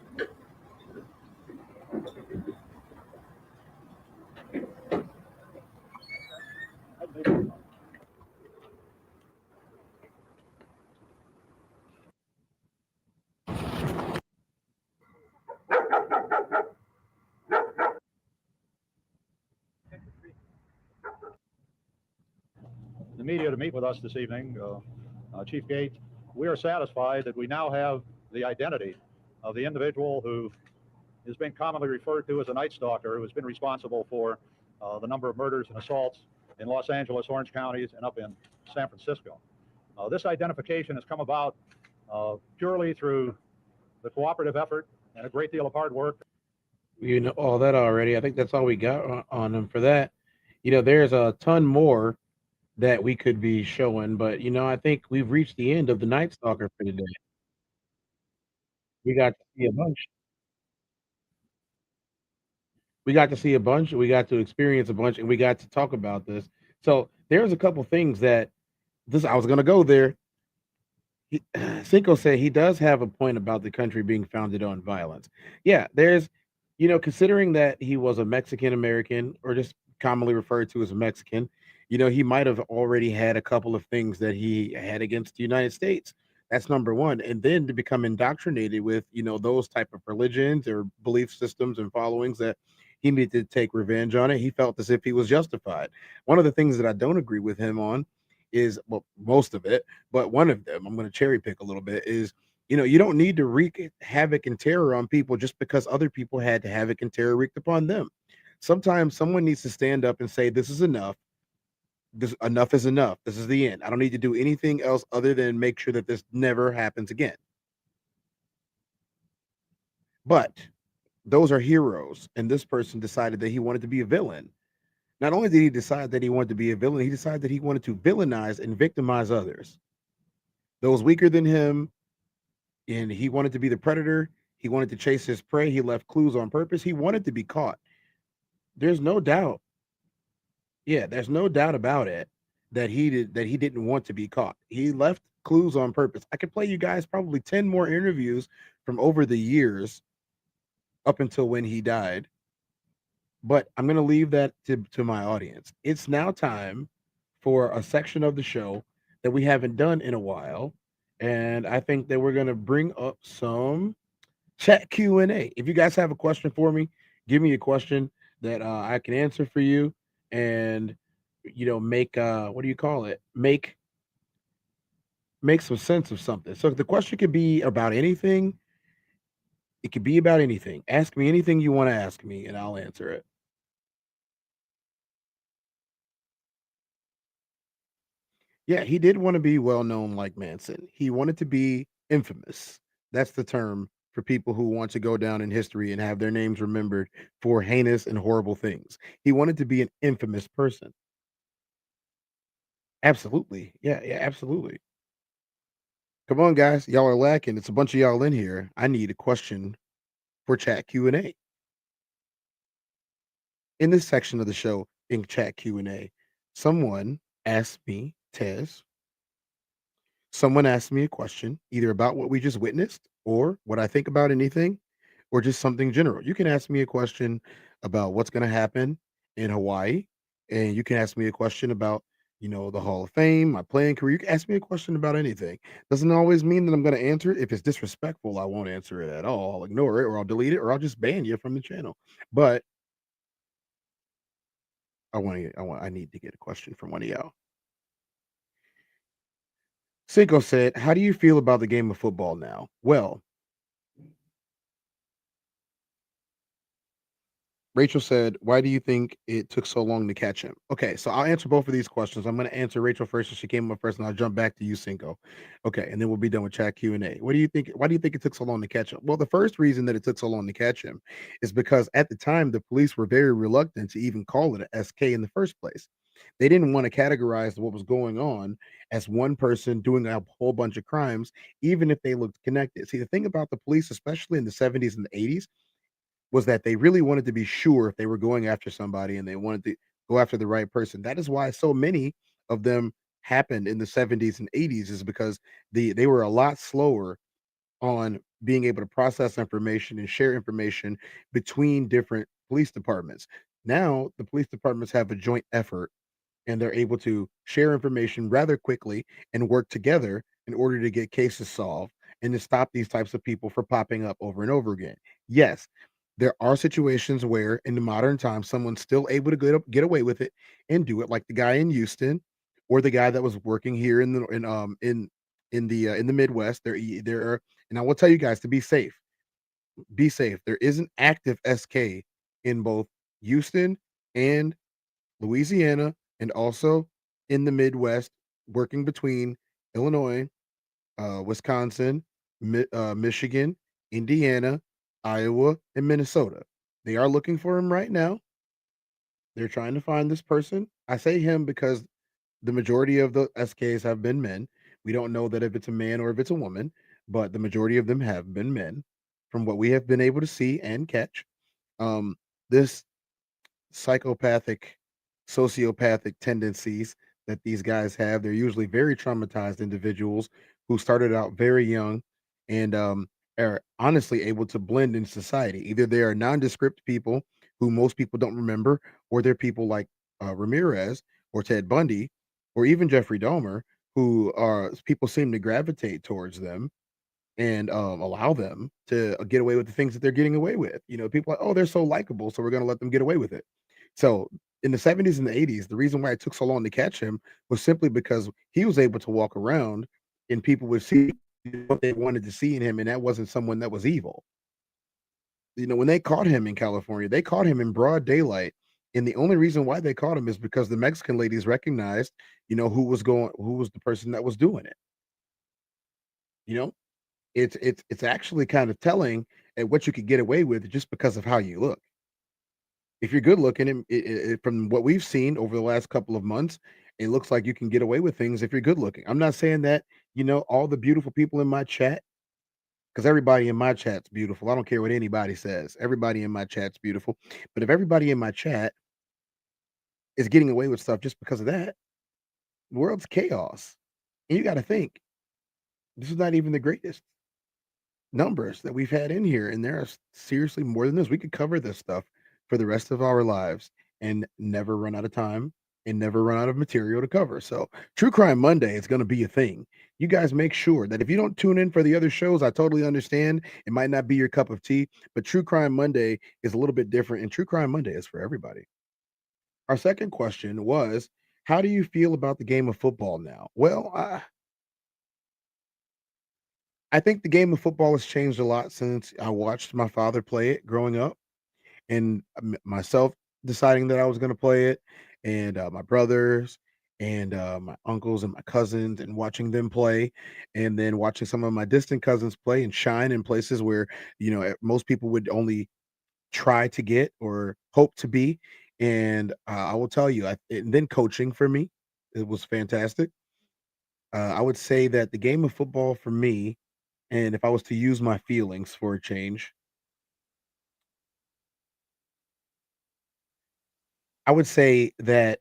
The media to meet with us this evening, Chief Gate. We are satisfied that we now have the identity of the individual who has been commonly referred to as a Night Stalker, who has been responsible for the number of murders and assaults in Los Angeles, Orange counties, and up in San Francisco. This identification has come about purely through the cooperative effort and a great deal of hard work. You know all that already. I think that's all we got on him for that. You know, there's a ton more that we could be showing, but you know, I think we've reached the end of the Night Stalker for today. We got to see a bunch. We got to see a bunch. We got to experience a bunch, and we got to talk about this. So there's a couple things that this I was going to go there. Cinco said he does have a point about the country being founded on violence. Yeah, there's, you know, considering that he was a Mexican American or just commonly referred to as a Mexican, you know, he might have already had a couple of things that he had against the United States. That's number one. And then to become indoctrinated with, you know, those type of religions or belief systems and followings that he needed to take revenge on it, he felt as if he was justified. One of the things that I don't agree with him on is, well, most of it, but one of them I'm going to cherry pick a little bit is, you know, you don't need to wreak havoc and terror on people just because other people had havoc and terror wreaked upon them. Sometimes someone needs to stand up and say, this is enough. This enough is enough. This is the end. I don't need to do anything else other than make sure that this never happens again. But those are heroes. And this person decided that he wanted to be a villain. Not only did he decide that he wanted to be a villain, he decided that he wanted to villainize and victimize others. Those weaker than him, and he wanted to be the predator. He wanted to chase his prey. He left clues on purpose. He wanted to be caught. There's no doubt. Yeah, there's no doubt about it that he didn't want to be caught. He left clues on purpose. I could play you guys probably 10 more interviews from over the years up until when he died. But I'm going to leave that to my audience. It's now time for a section of the show that we haven't done in a while. And I think that we're going to bring up some chat Q&A. If you guys have a question for me, give me a question that I can answer for you and, you know, make, what do you call it? Make some sense of something. So the question could be about anything. It could be about anything. Ask me anything you want to ask me and I'll answer it. Yeah, he did want to be well known like Manson. He wanted to be infamous. That's the term for people who want to go down in history and have their names remembered for heinous and horrible things. He wanted to be an infamous person. Absolutely. Yeah, yeah, absolutely. Come on, guys. Y'all are lacking. It's a bunch of y'all in here. I need a question for chat Q&A. In this section of the show, in chat Q&A, someone asked me, Tez, someone asked me a question either about what we just witnessed or what I think about anything or just something general. You can ask me a question about what's going to happen in Hawaii, and you can ask me a question about, you know, the Hall of Fame, my playing career. You can ask me a question about anything. Doesn't always mean that I'm going to answer it. If it's disrespectful, I won't answer it at all. I'll ignore it or I'll delete it or I'll just ban you from the channel. But I need to get a question from one of y'all. Cinco said, how do you feel about the game of football now? Well, Rachel said, why do you think it took so long to catch him? Okay, so I'll answer both of these questions. I'm going to answer Rachel first, since she came up first, and I'll jump back to you, Cinco. Okay, and then we'll be done with chat Q&A. What do you think? Why do you think it took so long to catch him? Well, the first reason that it took so long to catch him is because at the time, the police were very reluctant to even call it a SK in the first place. They didn't want to categorize what was going on as one person doing a whole bunch of crimes, even if they looked connected. See, the thing about the police, especially in the 70s and the 80s, was that they really wanted to be sure if they were going after somebody and they wanted to go after the right person. That is why so many of them happened in the 70s and 80s, is because they were a lot slower on being able to process information and share information between different police departments. Now, the police departments have a joint effort and they're able to share information rather quickly and work together in order to get cases solved and to stop these types of people from popping up over and over again. Yes, there are situations where in the modern time someone's still able to get away with it and do it, like the guy in Houston or the guy that was working here in the Midwest. There are, and I will tell you guys to be safe. Be safe. There is an active SK in both Houston and Louisiana, and also in the Midwest, working between Illinois, Wisconsin, Michigan, Indiana, Iowa, and Minnesota. They are looking for him right now. They're trying to find this person. I say him because the majority of the SKs have been men. We don't know that if it's a man or if it's a woman, but the majority of them have been men from what we have been able to see and catch. This psychopathic, sociopathic tendencies that these guys have. They're usually very traumatized individuals who started out very young and are honestly able to blend in society. Either they are nondescript people who most people don't remember, or they're people like Ramirez or Ted Bundy or even Jeffrey Dahmer, who are people seem to gravitate towards them and allow them to get away with the things that they're getting away with. People are like, oh, they're so likable, so we're going to let them get away with it. So in the 70s and the 80s, the reason why it took so long to catch him was simply because he was able to walk around and people would see what they wanted to see in him, and that wasn't someone that was evil. When they caught him in California, they caught him in broad daylight. And the only reason why they caught him is because the Mexican ladies recognized, who was the person that was doing it. You know, it's actually kind of telling at what you could get away with just because of how you look. If you're good looking, from what we've seen over the last couple of months, it looks like you can get away with things if you're good looking. I'm not saying that, all the beautiful people in my chat, because everybody in my chat's beautiful. I don't care what anybody says. Everybody in my chat's beautiful. But if everybody in my chat is getting away with stuff just because of that, the world's chaos. And you got to think, this is not even the greatest numbers that we've had in here, and there are seriously more than this. We could cover this stuff for the rest of our lives and never run out of time and never run out of material to cover. So, True Crime Monday is going to be a thing. You guys make sure that if you don't tune in for the other shows, I totally understand. It might not be your cup of tea, but True Crime Monday is a little bit different, and True Crime Monday is for everybody. Our second question was, how do you feel about the game of football now? Well, I think the game of football has changed a lot since I watched my father play it growing up, and myself deciding that I was going to play it, and my brothers and my uncles and my cousins, and watching them play, and then watching some of my distant cousins play and shine in places where most people would only try to get or hope to be. And I will tell you, and then coaching for me, it was fantastic. I would say that the game of football for me, and if I was to use my feelings for a change, I would say that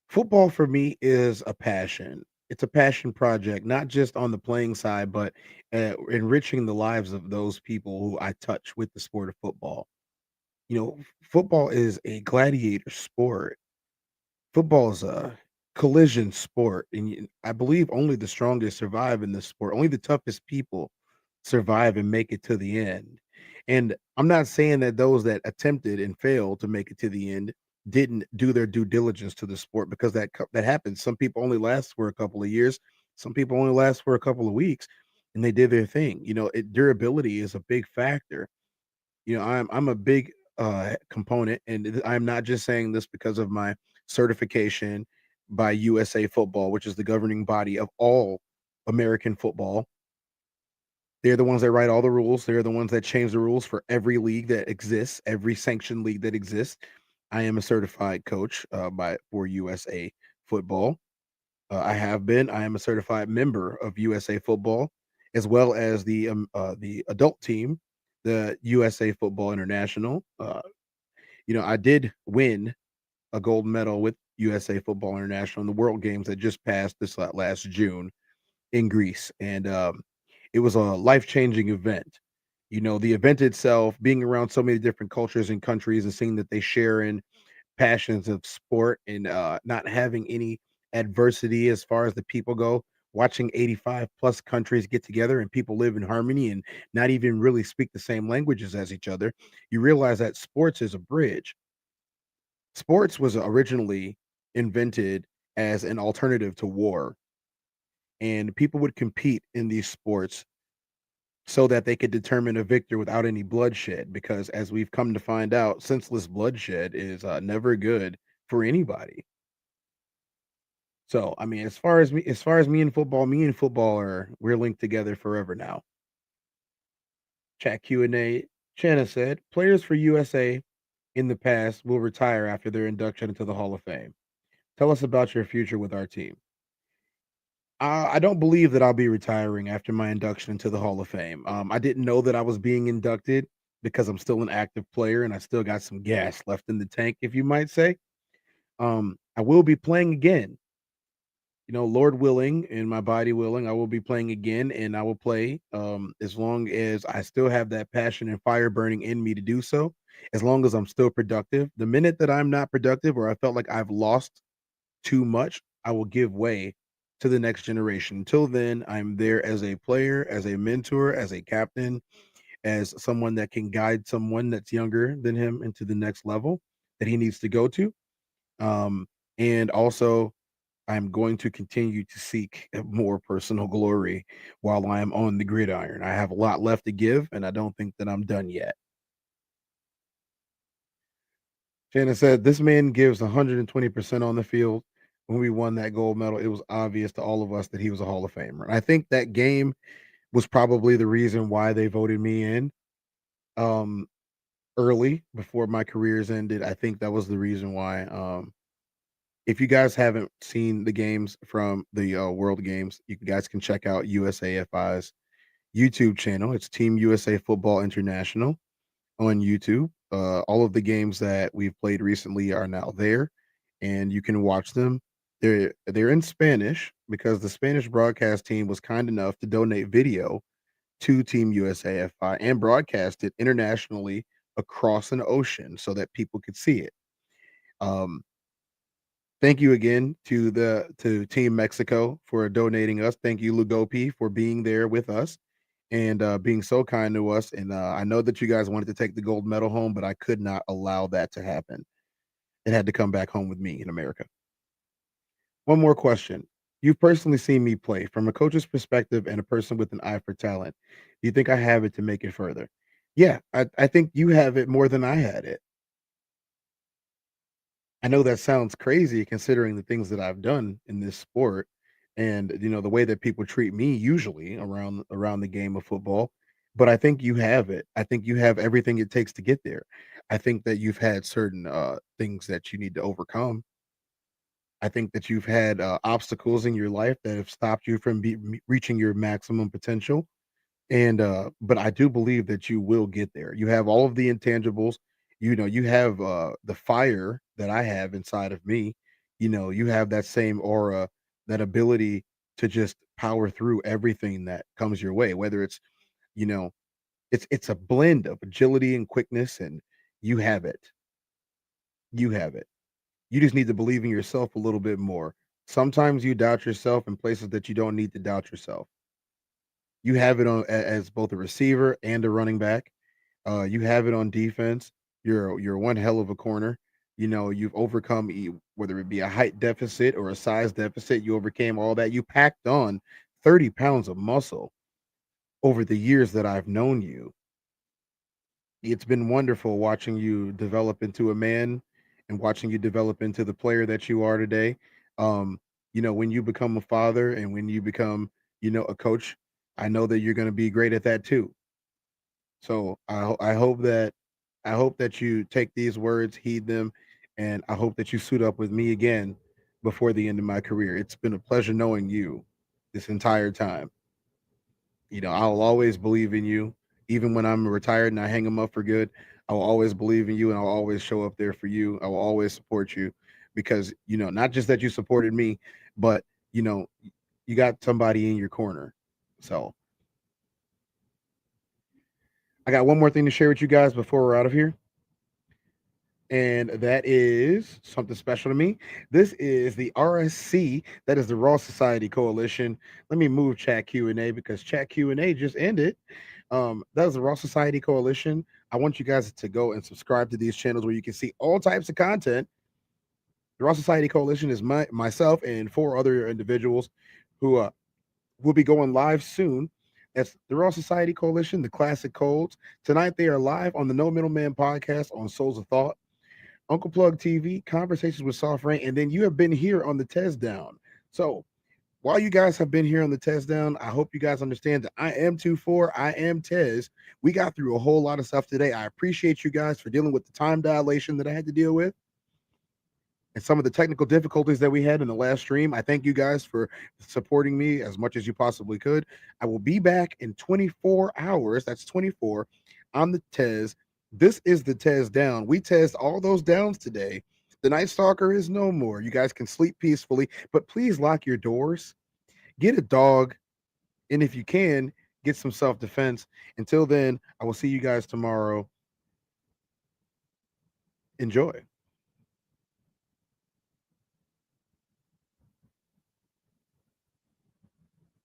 football for me is a passion. It's a passion project, not just on the playing side, but enriching the lives of those people who I touch with the sport of football. Football is a gladiator sport. Football is a collision sport, and I believe only the strongest survive in this sport. Only the toughest people survive and make it to the end. And I'm not saying that those that attempted and failed to make it to the end didn't do their due diligence to the sport, because that happens. Some people only last for a couple of years. Some people only last for a couple of weeks, and they did their thing. Durability is a big factor. I'm a big component, and I'm not just saying this because of my certification by USA Football, which is the governing body of all American football. They're the ones that write all the rules. They're the ones that change the rules for every league that exists, every sanctioned league that exists. I am a certified coach for USA Football. I have been. I am a certified member of USA Football, as well as the adult team, the USA Football International. I did win a gold medal with USA Football International in the World Games that just passed this last June in Greece, and it was a life-changing event. The event itself, being around so many different cultures and countries and seeing that they share in passions of sport and not having any adversity as far as the people go, watching 85 plus countries get together and people live in harmony and not even really speak the same languages as each other, you realize that sports is a bridge. Sports was originally invented as an alternative to war, and people would compete in these sports so that they could determine a victor without any bloodshed. Because, as we've come to find out, senseless bloodshed is never good for anybody. So, I mean, as far as me and football we're linked together forever now. Chat Q&A. Shanna said, players for USA in the past will retire after their induction into the Hall of Fame. Tell us about your future with our team. I don't believe that I'll be retiring after my induction into the Hall of Fame. I didn't know that I was being inducted because I'm still an active player and I still got some gas left in the tank, if you might say. I will be playing again. Lord willing and my body willing, I will be playing again, and I will play as long as I still have that passion and fire burning in me to do so, as long as I'm still productive. The minute that I'm not productive or I felt like I've lost too much, I will give way to the next generation. Until then, I'm there as a player, as a mentor, as a captain, as someone that can guide someone that's younger than him into the next level that he needs to go to. And also, I'm going to continue to seek more personal glory while I am on the gridiron. I have a lot left to give, and I don't think that I'm done yet. Shannon said, this man gives 120% on the field. When we won that gold medal, it was obvious to all of us that he was a Hall of Famer. And I think that game was probably the reason why they voted me in um, early before my careers ended. I think that was the reason why. If you guys haven't seen the games from the World Games, you guys can check out USAFI's YouTube channel. It's Team USA Football International on YouTube. All of the games that we've played recently are now there, and you can watch them. They're in Spanish because the Spanish broadcast team was kind enough to donate video to Team USAFI and broadcast it internationally across an ocean so that people could see it. Um, Thank you again to Team Mexico for donating us. Thank you, Lugopi, for being there with us and being so kind to us. And I know that you guys wanted to take the gold medal home, but I could not allow that to happen. It had to come back home with me in America. One more question. You've personally seen me play from a coach's perspective and a person with an eye for talent. Do you think I have it to make it further? Yeah, I think you have it more than I had it. I know that sounds crazy considering the things that I've done in this sport and the way that people treat me usually around the game of football, but I think you have it. I think you have everything it takes to get there. I think that you've had certain things that you need to overcome. I think that you've had obstacles in your life that have stopped you from reaching your maximum potential. And but I do believe that you will get there. You have all of the intangibles. You have the fire that I have inside of me. You have that same aura, that ability to just power through everything that comes your way, whether you know, it's a blend of agility and quickness, and you have it. You have it. You just need to believe in yourself a little bit more. Sometimes you doubt yourself in places that you don't need to doubt yourself. You have it on as both a receiver and a running back. You have it on defense. You're one hell of a corner. You've overcome whether it be a height deficit or a size deficit. You overcame all that. You packed on 30 pounds of muscle over the years that I've known you. It's been wonderful watching you develop into a man and watching you develop into the player that you are today. When you become a father and when you become, a coach, I know that you're going to be great at that too. So I hope that you take these words, heed them, and I hope that you suit up with me again before the end of my career. It's been a pleasure knowing you this entire time. I'll always believe in you, even when I'm retired and I hang them up for good. I will always believe in you, and I'll always show up there for you. I will always support you because not just that you supported me, but you got somebody in your corner. So I got one more thing to share with you guys before we're out of here. And that is something special to me. This is the RSC, that is the Raw Society Coalition. Let me move chat Q&A because chat Q&A just ended. That is the Raw Society Coalition. I want you guys to go and subscribe to these channels where you can see all types of content. The Raw Society Coalition is myself and 4 other individuals who will be going live soon. That's the Raw Society Coalition, the Classic Codes. Tonight they are live on the No Middleman podcast on Souls of Thought, Uncle Plug TV, Conversations with Soft Rain, and then you have been here on the Test Down. So while you guys have been here on the Test Down, I hope you guys understand that I am 2-4, I am Tez. We got through a whole lot of stuff today. I appreciate you guys for dealing with the time dilation that I had to deal with and some of the technical difficulties that we had in the last stream. I thank you guys for supporting me as much as you possibly could. I will be back in 24 hours. That's 24 on the Tez. This is the Tez Down. We test all those downs today. The Night Stalker is no more. You guys can sleep peacefully, but please lock your doors. Get a dog, and if you can, get some self-defense. Until then, I will see you guys tomorrow. Enjoy.